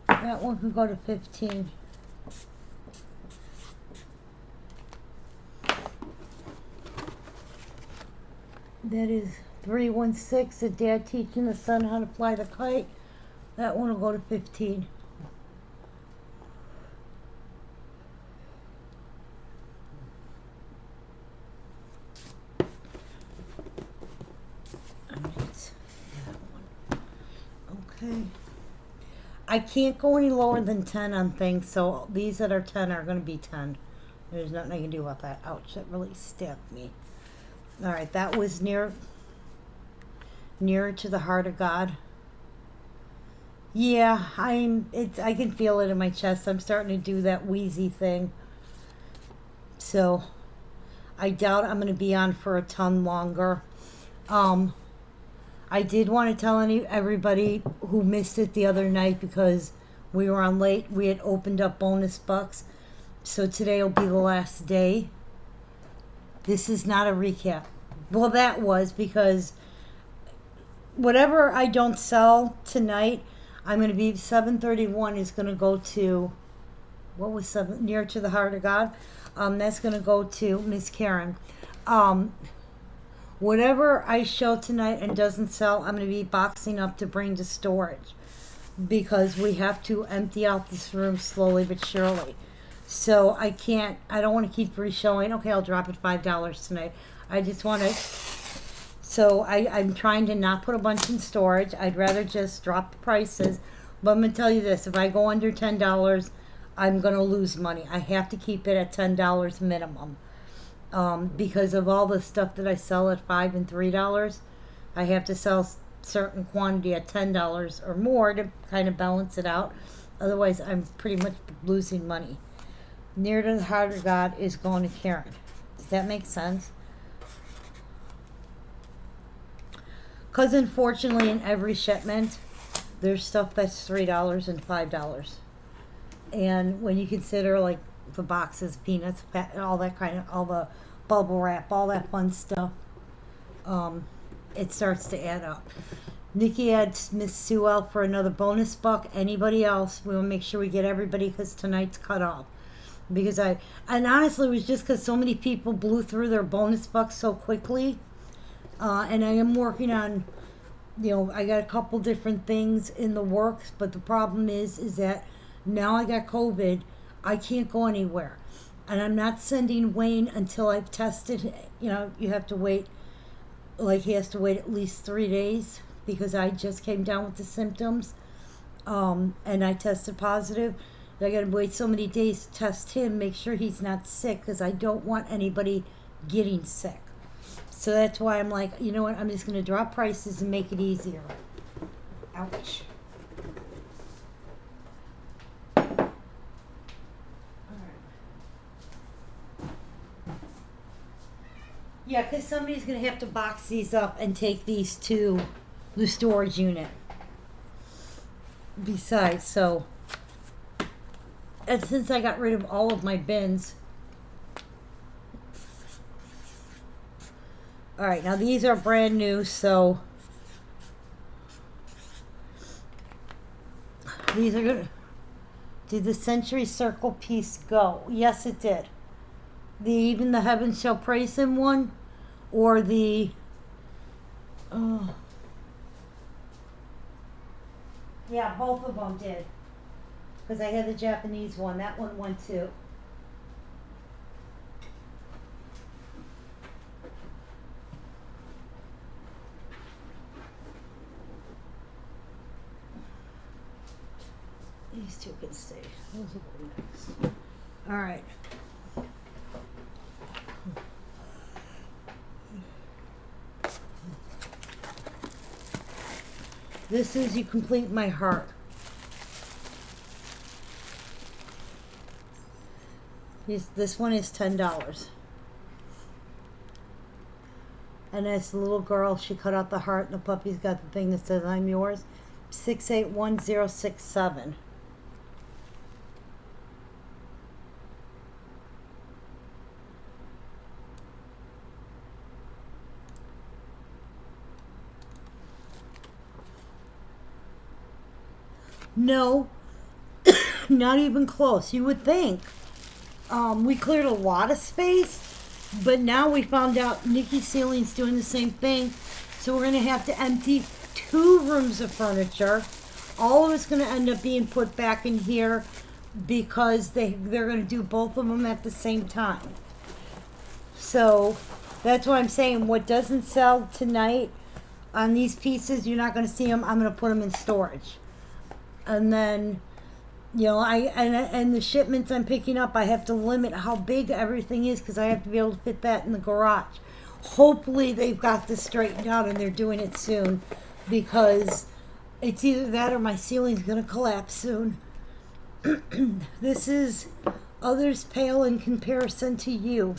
That one can go to 15. That is 316, the dad teaching the son how to fly the kite. That one will go to 15. Okay. I can't go any lower than 10 on things, so these that are 10 are going to be 10. There's nothing I can do about that. Ouch, that really stabbed me. All right, that was nearer to the heart of God. Yeah, I can feel it in my chest. I'm starting to do that wheezy thing. So I doubt I'm going to be on for a ton longer. I did want to tell everybody who missed it the other night because we were on late. We had opened up bonus bucks. So today will be the last day. This is not a recap. Well, that was because whatever I don't sell tonight, I'm going to be 731 is going to go to, what was 7? Near to the Heart of God. That's going to go to Miss Karen. Whatever I show tonight and doesn't sell, I'm going to be boxing up to bring to storage because we have to empty out this room slowly but surely. So I don't want to keep re-showing, okay, I'll drop it $5 tonight. I just want to, so I'm trying to not put a bunch in storage. I'd rather just drop the prices. But I'm going to tell you this, if I go under $10, I'm going to lose money. I have to keep it at $10 minimum. Because of all the stuff that I sell at $5 and $3, I have to sell certain quantity at $10 or more to kind of balance it out. Otherwise, I'm pretty much losing money. Near to the heart of God is going to Karen. Does that make sense? Because unfortunately, in every shipment, there's stuff that's $3 and $5. And when you consider like the boxes, peanuts, all that kind of, all the bubble wrap, all that fun stuff, it starts to add up. Nikki had Miss Sue out for another bonus buck. Anybody else, we will make sure we get everybody because tonight's cut off. Because and honestly, it was just because so many people blew through their bonus bucks so quickly. And I am working on, I got a couple different things in the works, but the problem is that now I got COVID, I can't go anywhere. And I'm not sending Wayne until I've tested. You have to wait, like he has to wait at least 3 days because I just came down with the symptoms. And I tested positive. I got to wait so many days to test him, make sure he's not sick because I don't want anybody getting sick. So that's why I'm like, you know what, I'm just going to drop prices and make it easier. Ouch. Yeah, because somebody's going to have to box these up and take these to the storage unit. Besides, so, and since I got rid of all of my bins. Alright, now these are brand new, so these are good. Did the Century Circle piece go? Yes, it did. Even the Heaven Shall Praise Him one, or the yeah, both of them did, because I had the Japanese one. That one went too. These two can stay. Those will go next. All right. This is You Complete My Heart. This one is $10. And as the little girl, she cut out the heart and the puppy's got the thing that says I'm yours. 681067. No, not even close. You would think. We cleared a lot of space, but now we found out Nikki Ceiling's doing the same thing. So we're going to have to empty 2 rooms of furniture. All of it's going to end up being put back in here because they're going to do both of them at the same time. So that's what I'm saying. What doesn't sell tonight on these pieces, you're not going to see them. I'm going to put them in storage. And then, and the shipments I'm picking up, I have to limit how big everything is because I have to be able to fit that in the garage. Hopefully they've got this straightened out and they're doing it soon because it's either that or my ceiling's going to collapse soon. This is Others Pale in Comparison to You.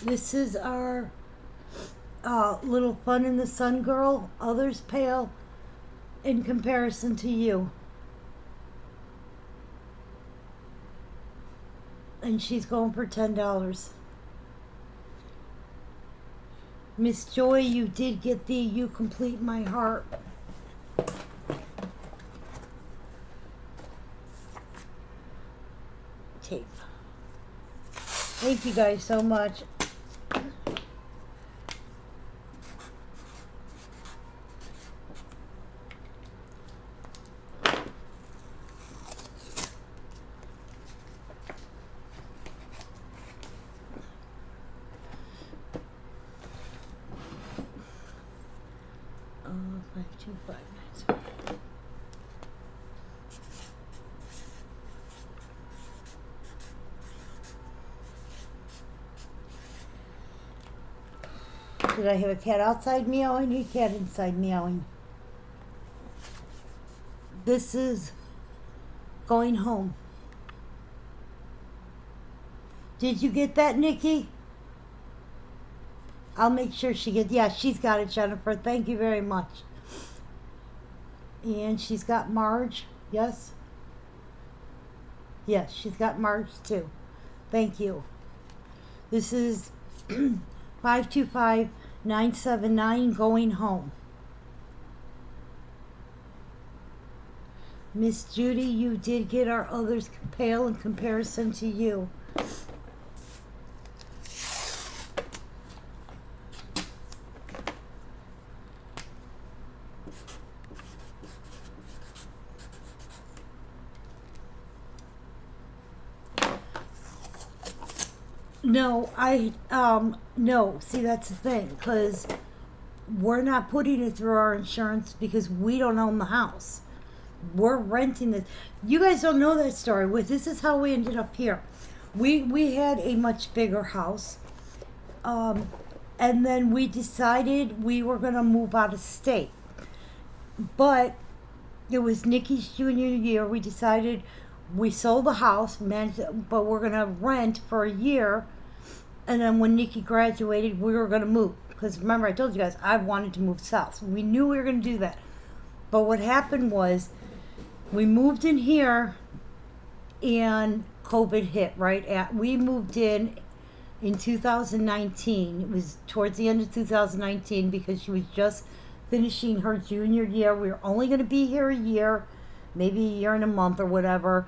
This is our little Fun in the Sun girl. Others Pale in Comparison to You. And she's going for $10. Miss Joy, you did get the You Complete My Heart. Tape. Thank you guys so much. Did I have a cat outside meowing or a cat inside meowing? This is going home. Did you get that, Nikki? I'll make sure she gets. Yeah, she's got it, Jennifer. Thank you very much. And she's got Marge. Yes? Yes, she's got Marge too. Thank you. This is 525-979 going home. Miss Judy, you did get our others pale in comparison to you. No, no. See, that's the thing, because we're not putting it through our insurance because we don't own the house. We're renting this. You guys don't know that story. This is how we ended up here. We had a much bigger house, and then we decided we were gonna move out of state. But it was Nikki's junior year. We decided we sold the house, but we're gonna rent for a year. And then when Nikki graduated, we were gonna move. Because remember, I told you guys I wanted to move south. So we knew we were gonna do that. But what happened was, we moved in here, and COVID hit. We moved in 2019. It was towards the end of 2019 because she was just finishing her junior year. We were only going to be here a year, maybe a year and a month or whatever,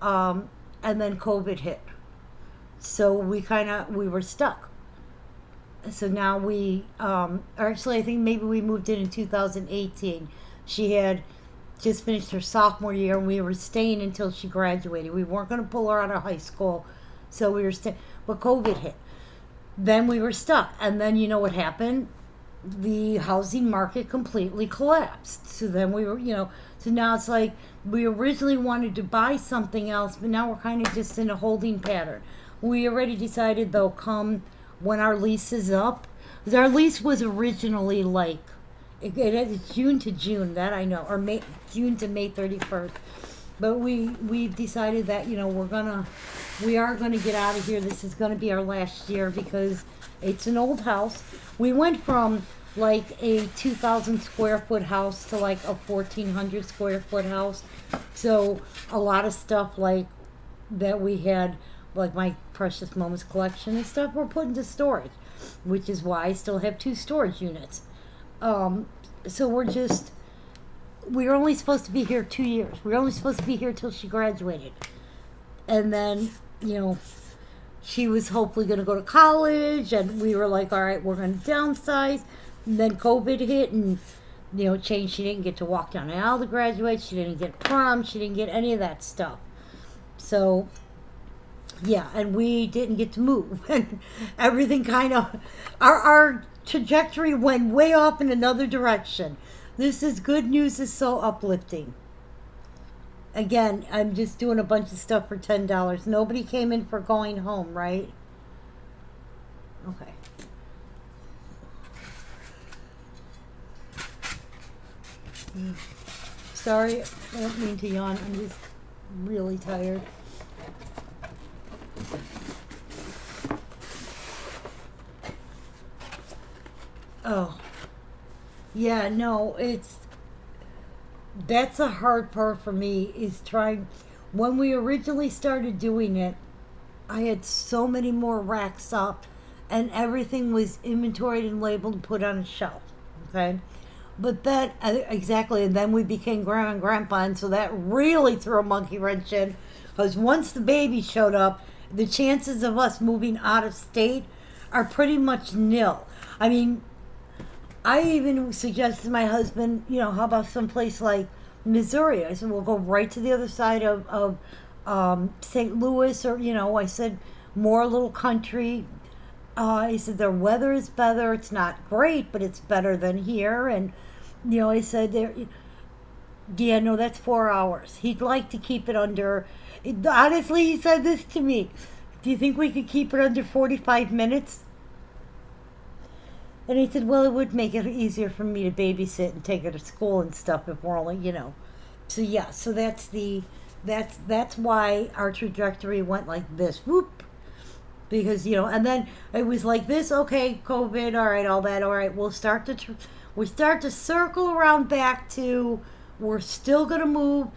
and then COVID hit. So we were stuck. So now actually I think maybe we moved in 2018. She had just finished her sophomore year, and we were staying until she graduated. We weren't going to pull her out of high school, so we were staying. But COVID hit. Then we were stuck. And then you know what happened? The housing market completely collapsed. So then we were, so now it's like we originally wanted to buy something else, but now we're kind of just in a holding pattern. We already decided, though, come when our lease is up, because our lease was originally like, it's June to June, that I know, or June to May 31st. But we decided that, we are gonna get out of here. This is gonna be our last year because it's an old house. We went from like a 2,000 square foot house to like a 1,400 square foot house. So a lot of stuff like that we had, like my Precious Moments collection and stuff, were put into storage, which is why I still have 2 storage units. So we were only supposed to be here 2 years. We were only supposed to be here till she graduated. And then, she was hopefully going to go to college, and we were like, all right, we're going to downsize. And then COVID hit and, changed. She didn't get to walk down the aisle to graduate. She didn't get prom. She didn't get any of that stuff. So, yeah, and we didn't get to move. And everything kind of, our trajectory went way off in another direction. This is good news, is so uplifting. Again, I'm just doing a bunch of stuff for $10. Nobody came in for going home, right? Okay. Sorry, I don't mean to yawn. I'm just really tired. Oh. Yeah, no, that's a hard part for me, is trying. When we originally started doing it, I had so many more racks up, and everything was inventoried and labeled and put on a shelf, okay? But that, exactly, and then we became grandma and grandpa, and so that really threw a monkey wrench in, because once the baby showed up, the chances of us moving out of state are pretty much nil. I mean, I even suggested to my husband, how about someplace like Missouri? I said, we'll go right to the other side of St. Louis, or, I said, more a little country. I said, their weather is better. It's not great, but it's better than here. And, I said, yeah, no, that's 4 hours. He'd like to keep it under, honestly, he said this to me. Do you think we could keep it under 45 minutes? And he said, well, it would make it easier for me to babysit and take her to school and stuff if we're only, you know. So yeah, so that's why our trajectory went like this. Whoop. Because, you know, and then it was like this, okay, COVID, all right, all that, all right, we start to circle around back to we're still going to move.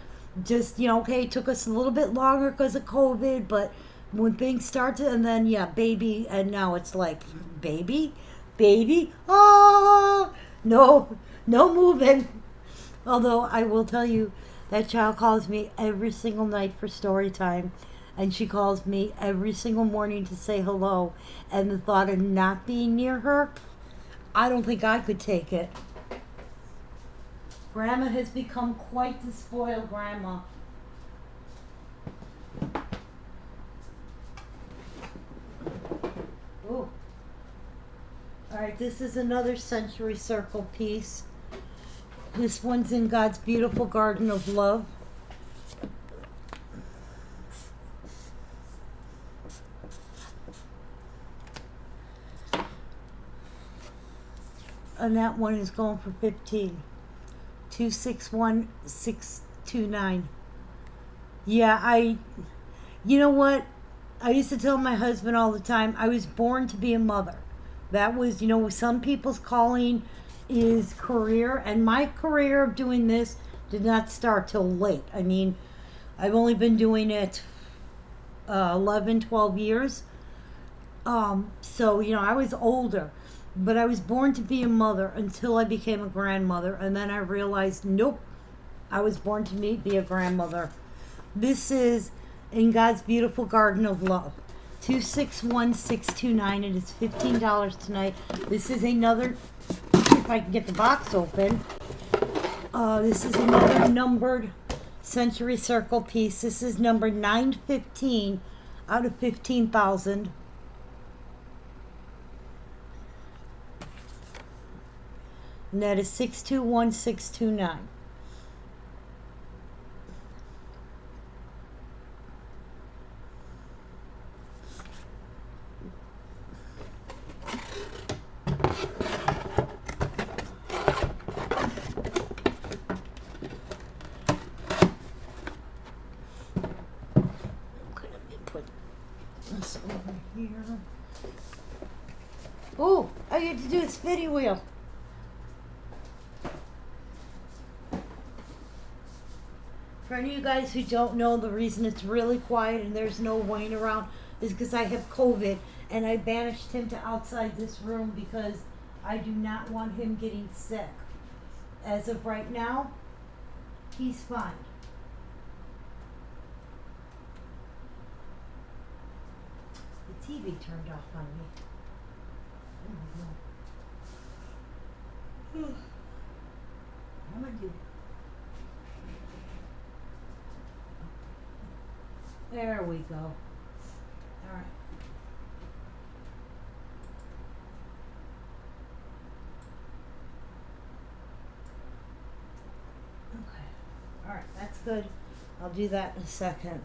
Just, you know, okay, it took us a little bit longer because of COVID, but when things start to, and then, yeah, baby, and now it's like, baby, oh, no moving. Although I will tell you, that child calls me every single night for story time, and she calls me every single morning to say hello. And the thought of not being near her, I don't think I could take it. Grandma has become quite the spoiled grandma. Ooh. Alright, this is another Century Circle piece. This one's in God's Beautiful Garden of Love. And that one is going for 15. 261629. Yeah, you know what? I used to tell my husband all the time, I was born to be a mother. That was, you know, some people's calling is career, and my career of doing this did not start till late. I mean, I've only been doing it 11, 12 years. So, you know, I was older, but I was born to be a mother until I became a grandmother, and then I realized, nope, I was born to be a grandmother. This is in God's Beautiful Garden of Love. 261629. It is $15 tonight. This is another, if I can get the box open, this is another numbered Century Circle piece. This is number 915 out of 15,000. And that is 621629. Oh, I get to do a spinning wheel. For any of you guys who don't know, the reason it's really quiet and there's no Wayne around is because I have COVID and I banished him to outside this room because I do not want him getting sick. As of right now, he's fine. The TV turned off on me. I'm gonna do. There we go. All right. Okay. All right, that's good. I'll do that in a second.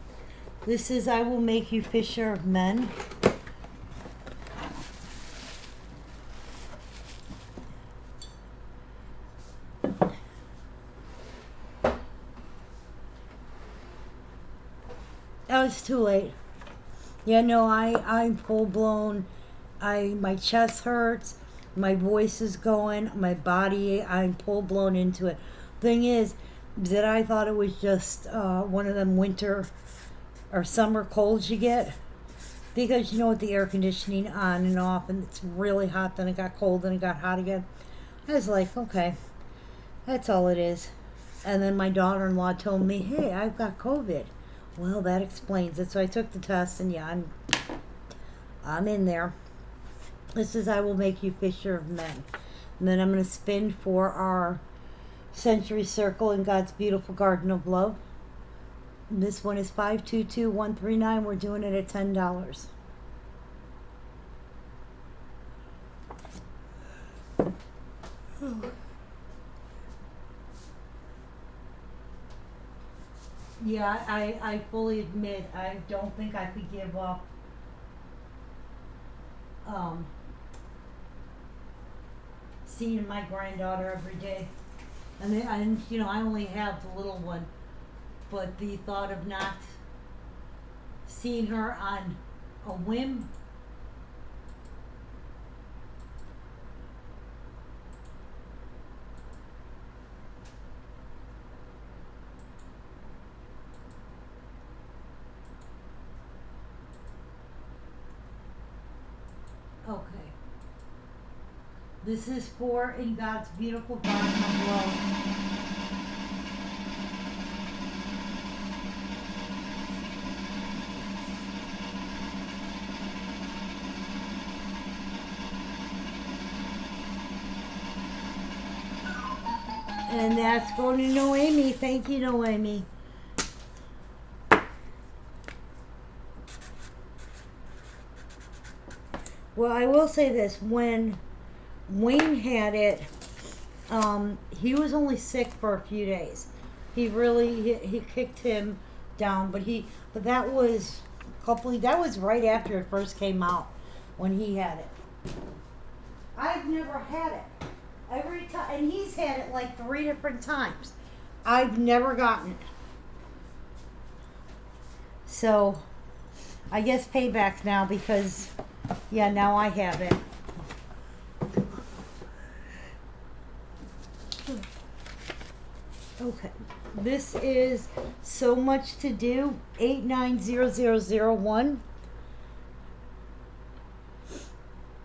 This is I Will Make You Fisher of Men. Oh, it's too late. Yeah, no, I'm full blown. My chest hurts, my voice is going, my body, I'm full blown into it. Thing is that I thought it was just one of them winter or summer colds you get. Because you know, with the air conditioning on and off and it's really hot, then it got cold, then it got hot again. I was like, okay, that's all it is. And then my daughter-in-law told me, hey, I've got COVID. Well, that explains it. So I took the test, and yeah, I'm in there. This is I Will Make You Fisher of Men. And then I'm going to spin for our Century Circle in God's Beautiful Garden of Love. And this one is 522139. We're doing it at $10. Yeah, I fully admit I don't think I could give up seeing my granddaughter every day. And you know, I only have the little one, but the thought of not seeing her on a whim. Okay. This is for In God's Beautiful Garden of Love. And that's going to Noemi. Thank you, Noemi. Well, I will say this. When Wayne had it, he was only sick for a few days. He kicked him down, but that was that was right after it first came out when he had it. I've never had it. Every time, and he's had it like 3 different times. I've never gotten it. So, I guess payback's now because, yeah, now I have it. Okay, this is So Much to Do, 890001.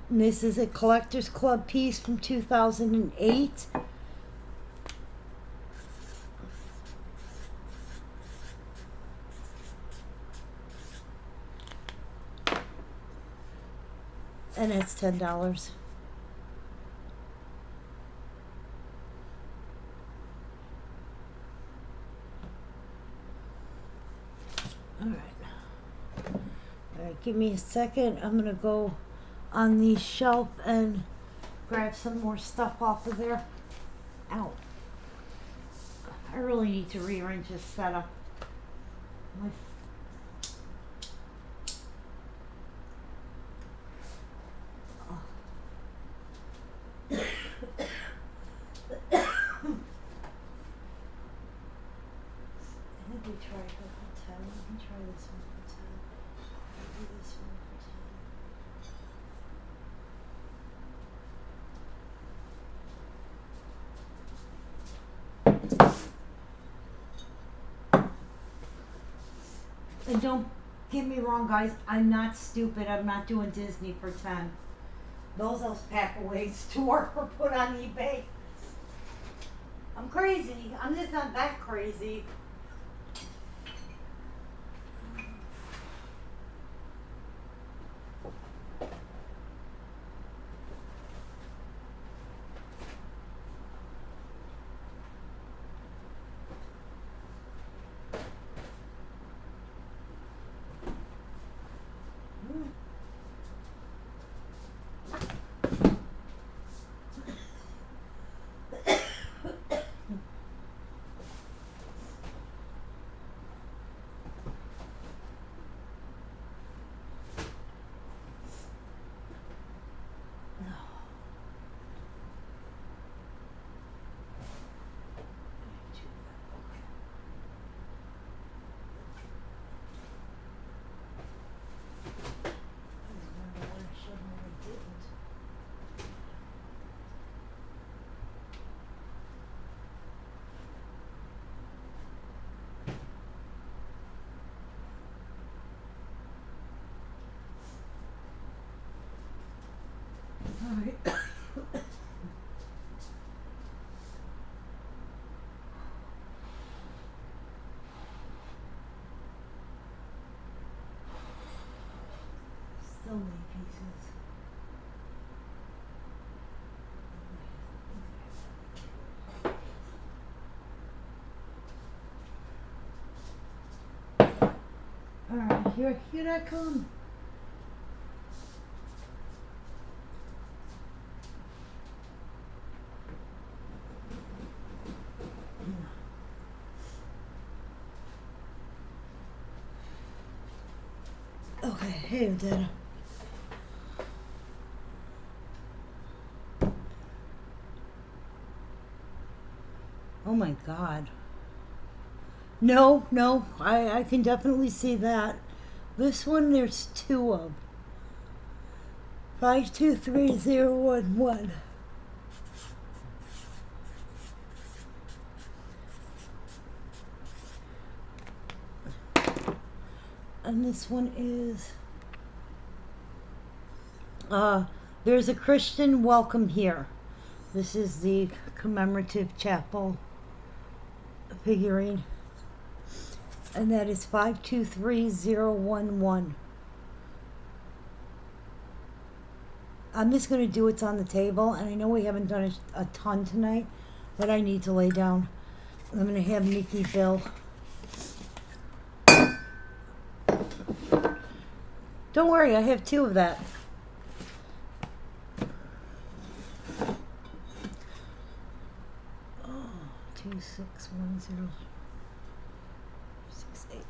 And this is a Collector's Club piece from 2008. And it's $10. All right, give me a second. I'm gonna go on the shelf and grab some more stuff off of there. Ow. I really need to rearrange this setup. My I think we tried her for 10. Let me try this one for 10. I'll do this one for 10. And don't get me wrong, guys. I'm not stupid. I'm not doing Disney for 10. Those pack-aways to work or put on eBay. I'm crazy. I'm just not that crazy. Alright. So many pieces. Alright, here I come. Okay, hey Dad. my God. No, no, I can definitely see that. This one, there's two of. 523011. And this one is, there's a Christian welcome here. This is the commemorative chapel figurine. And that is 523011. I'm just going to do what's on the table. And I know we haven't done a ton tonight, but I need to lay down. I'm going to have Nikki bill. Don't worry, I have two of that. Oh, 261068.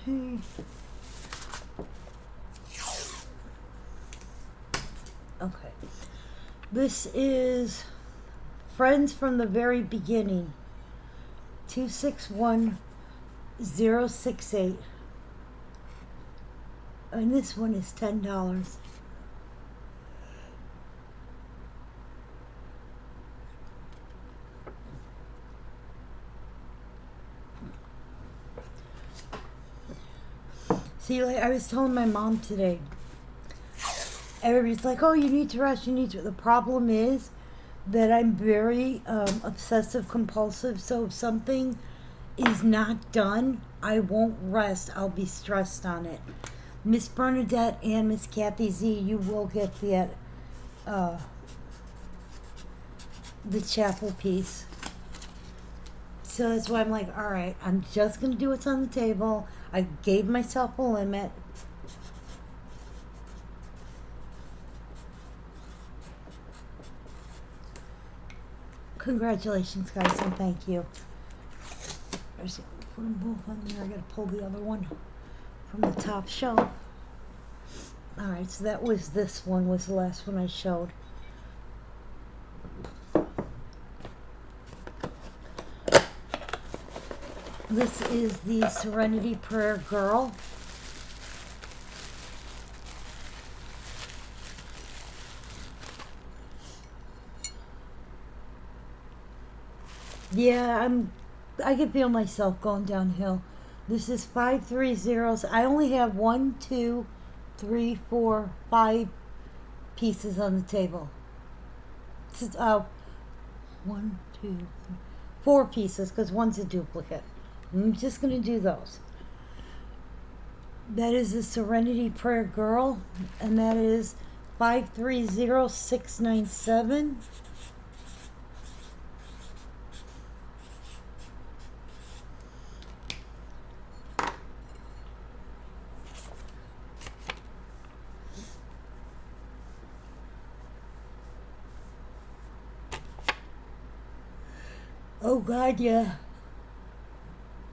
Okay. Okay. This is Friends from the Very Beginning. 261068. And this one is $10. See, like I was telling my mom today, everybody's like, oh, you need to rest, you need to. The problem is that I'm very obsessive compulsive, so if something is not done, I won't rest. I'll be stressed on it. Miss Bernadette and Miss Kathy Z, you will get the chapel piece. So that's why I'm like, all right, I'm just going to do what's on the table. I gave myself a limit. Congratulations, guys, and thank you. I just put them both on there. I got to pull the other one from the top shelf. All right, so that was this one, was the last one I showed. This is the Serenity Prayer Girl. Yeah, I can feel myself going downhill. This is 530. I only have 1, 2, 3, 4, 5 pieces on the table. This is 1, 2, 3, 4 pieces because one's a duplicate. I'm just going to do those. That is the Serenity Prayer Girl, and that is 530697. Oh God, yeah.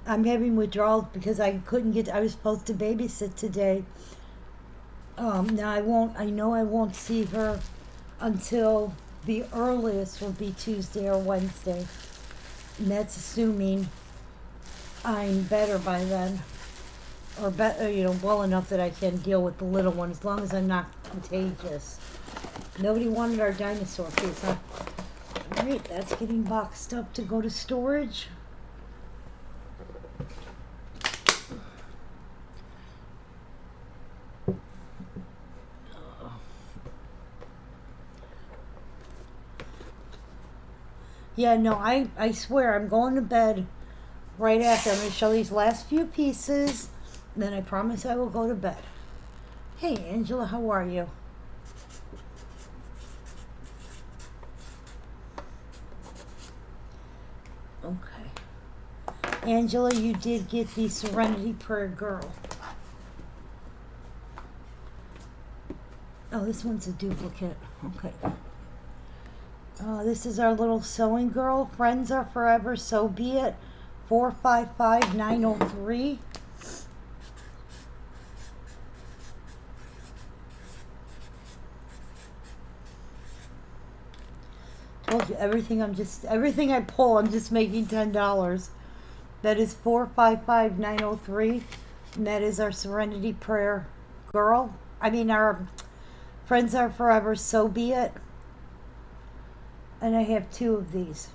I'm having withdrawals because I was supposed to babysit today. Now I know I won't see her until the earliest will be Tuesday or Wednesday. And that's assuming I'm better by then. Or better, well enough that I can deal with the little one as long as I'm not contagious. Nobody wanted our dinosaur piece, huh? Alright, that's getting boxed up to go to storage. Yeah, no, I swear I'm going to bed right after. I'm going to show these last few pieces, then I promise I will go to bed. Hey, Angela, how are you? Okay. Angela, you did get the Serenity Prayer Girl. Oh, this one's a duplicate. Okay. This is our little sewing girl. Friends are forever, so be it. 455903. Told you everything I pull, I'm just making $10. That is 455903, and that is our Serenity Prayer girl. Our Friends Are Forever, So Be It. And I have 2 of these.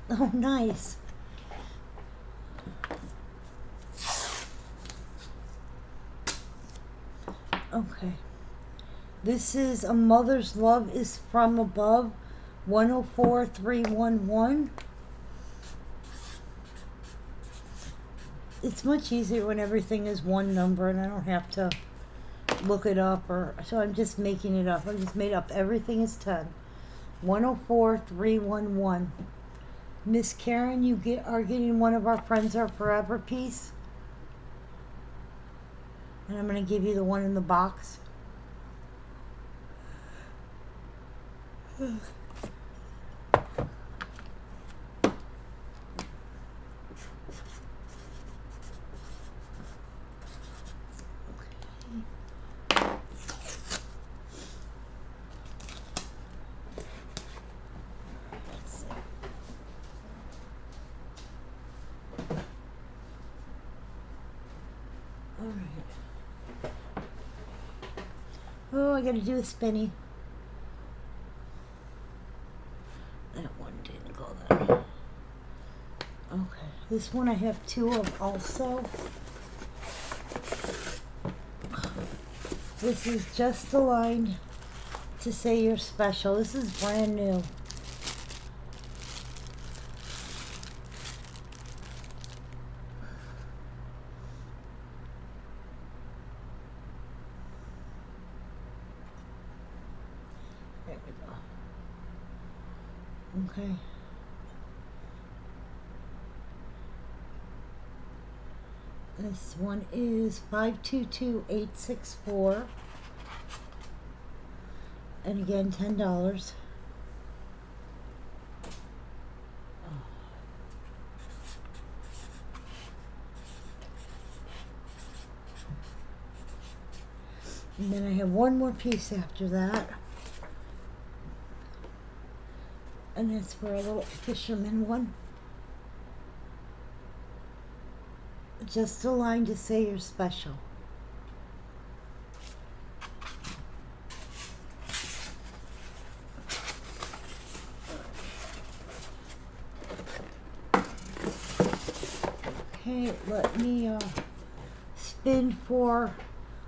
Oh, nice. Okay. This is A Mother's Love is From Above, 104311. It's much easier when everything is one number and I don't have to look it up, so I'm just making it up. I just made up everything is 10. 104311. Miss Karen, you are getting one of our Friends Are Forever piece. And I'm going to give you the one in the box. Oh, I gotta do a spinny. That one didn't go there. Okay, this one I have 2 of also. This is Just Aligned to Say You're Special. This is brand new. There we go. Okay. This one is 522864. And again, $10. And then I have one more piece after that. And that's for a little fisherman one. Just a line to say you're special. Okay, let me spin for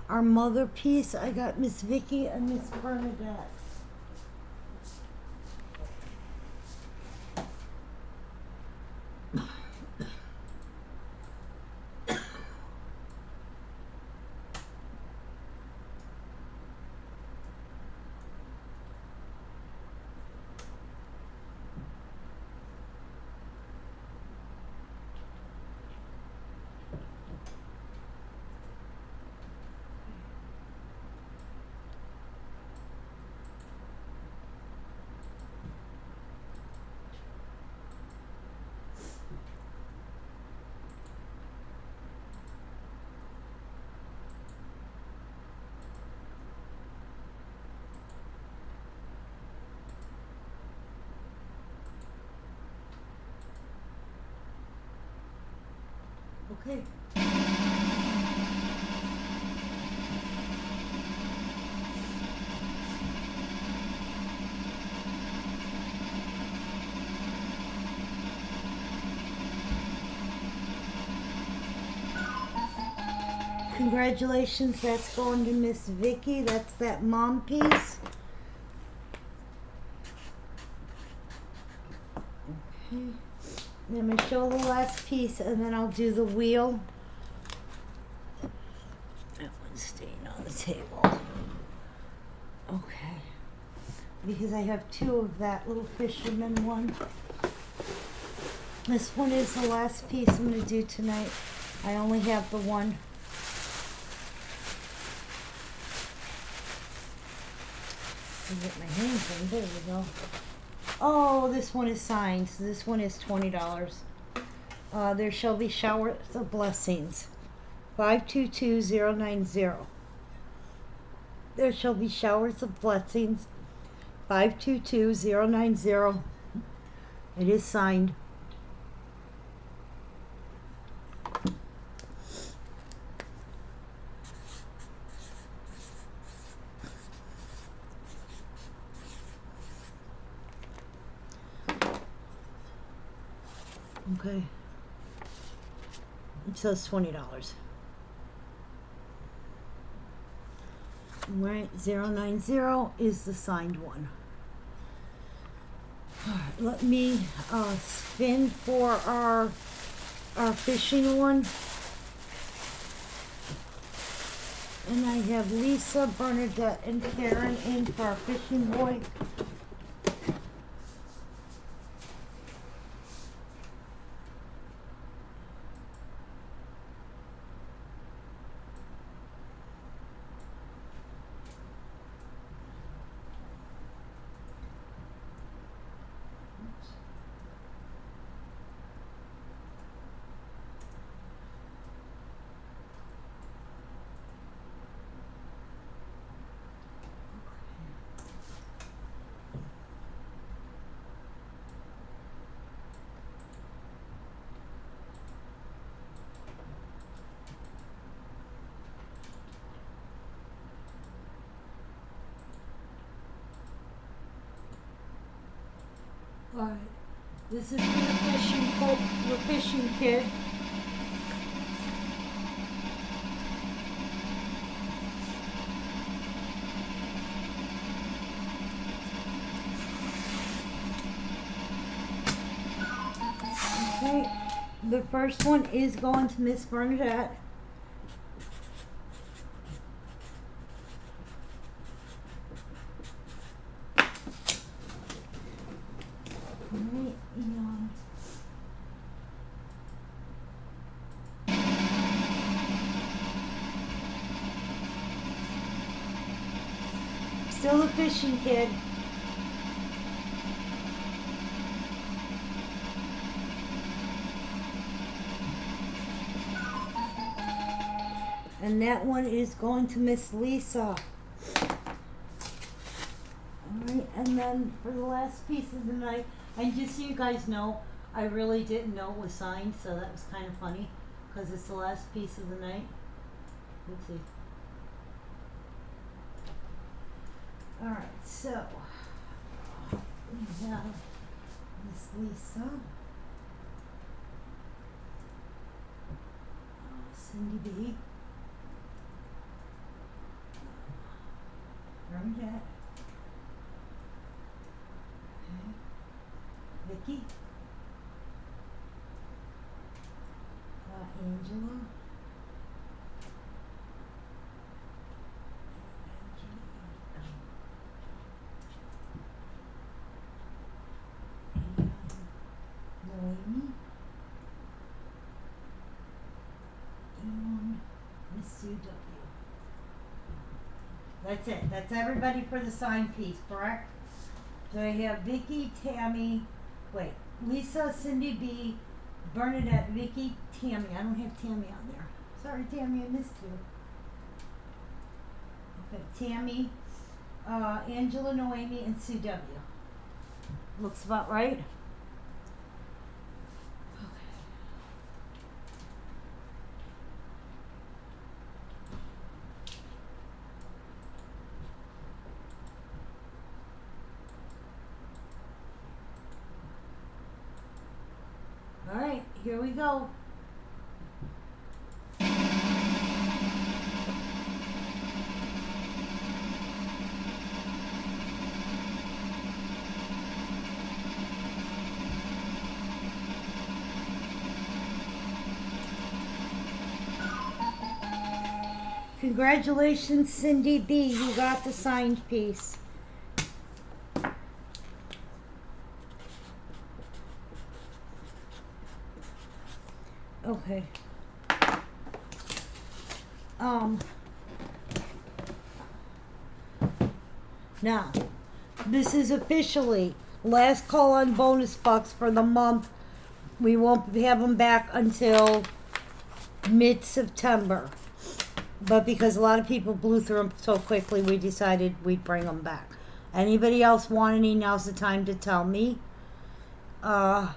our mother piece. I got Miss Vicky and Miss Bernadette. Okay. Congratulations, that's going to Miss Vicky. That's that mom piece. Okay. I'm going to show the last piece and then I'll do the wheel. That one's staying on the table. Okay. because I have two of that little fisherman one. This one is the last piece I'm going to do tonight. I only have the one. I'll get my hands in. There we go. Oh, this one is signed. So this one is $20. There shall be showers of blessings. 522090. There shall be showers of blessings. 522090. It is signed. Okay. It says $20. Right, 090 is the signed one. All right, let me spin for our fishing one. And I have Lisa, Bernadette, and Karen in for our fishing boy. Alright, this is for the fishing kid. Okay, the first one is going to Miss Bernadette. Alright, still the fishing kid. And that one is going to Miss Lisa. Alright, and then for the last piece of the night, and just so you guys know, I really didn't know it was signed, so that was kind of funny, because it's the last piece of the night. Let's see. Alright, so, we have Miss Lisa, Cindy B, Bernadette, Vicky, Angela, Noemi, and Miss Sue W. That's it. That's everybody for the sign piece, correct? So I have Vicky, Tammy, Lisa, Cindy B, Bernadette, Vicky, Tammy. I don't have Tammy on there. Sorry, Tammy, I missed you. Okay, Tammy, Angela, Noemi, and Sue W. Looks about right. All right, here we go. Congratulations, Cindy B. You got the signed piece. Okay. Um. Now, this is officially last call on bonus bucks for the month. We won't have them back until mid-September. But because a lot of people blew through them so quickly, we decided we'd bring them back. Anybody else want any? Now's the time to tell me. Tomorrow,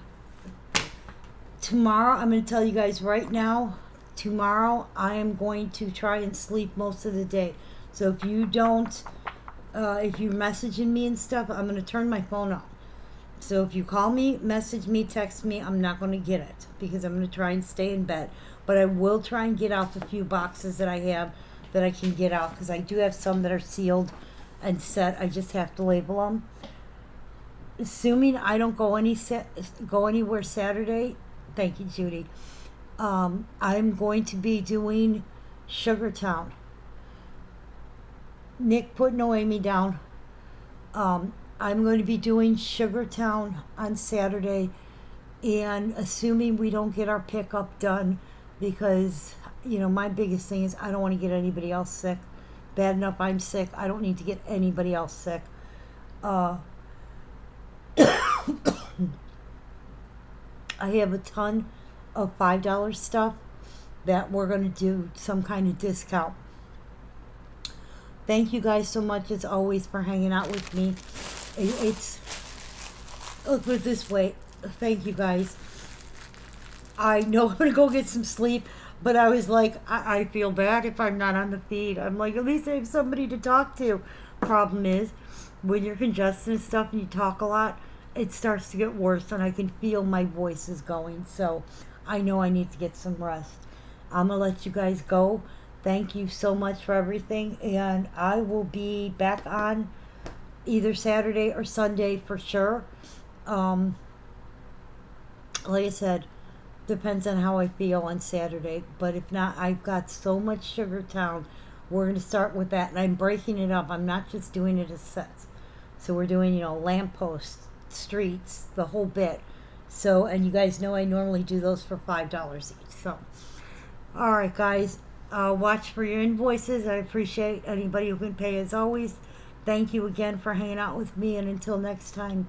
I'm going to tell you guys right now, tomorrow I am going to try and sleep most of the day. So if you don't, if you're messaging me and stuff, I'm going to turn my phone off. So if you call me, message me, text me, I'm not going to get it because I'm going to try and stay in bed. But I will try and get out the few boxes that I have that I can get out because I do have some that are sealed and set. I just have to label them. Assuming I don't go anywhere Saturday, thank you, Judy. I'm going to be doing Sugartown. Nick put Noemi down. I'm going to be doing Sugartown on Saturday, and assuming we don't get our pickup done, because my biggest thing is I don't want to get anybody else sick. Bad enough I'm sick. I don't need to get anybody else sick. I have a ton of $5 stuff that we're going to do some kind of discount. Thank you guys so much as always for hanging out with me. Let's put it this way. Thank you guys. I know I'm going to go get some sleep, but I was like, I feel bad if I'm not on the feed. I'm like, at least I have somebody to talk to. Problem is, when you're congested and stuff and you talk a lot, it starts to get worse and I can feel my voice is going. So I know I need to get some rest. I'm going to let you guys go. Thank you so much for everything. And I will be back on either Saturday or Sunday for sure. Like I said, depends on how I feel on Saturday. But if not, I've got so much Sugartown. We're going to start with that. And I'm breaking it up. I'm not just doing it as sets. So we're doing, lampposts, streets, the whole bit. So, and you guys know I normally do those for $5 each. So, all right, guys. Watch for your invoices. I appreciate anybody who can pay as always. Thank you again for hanging out with me. And until next time.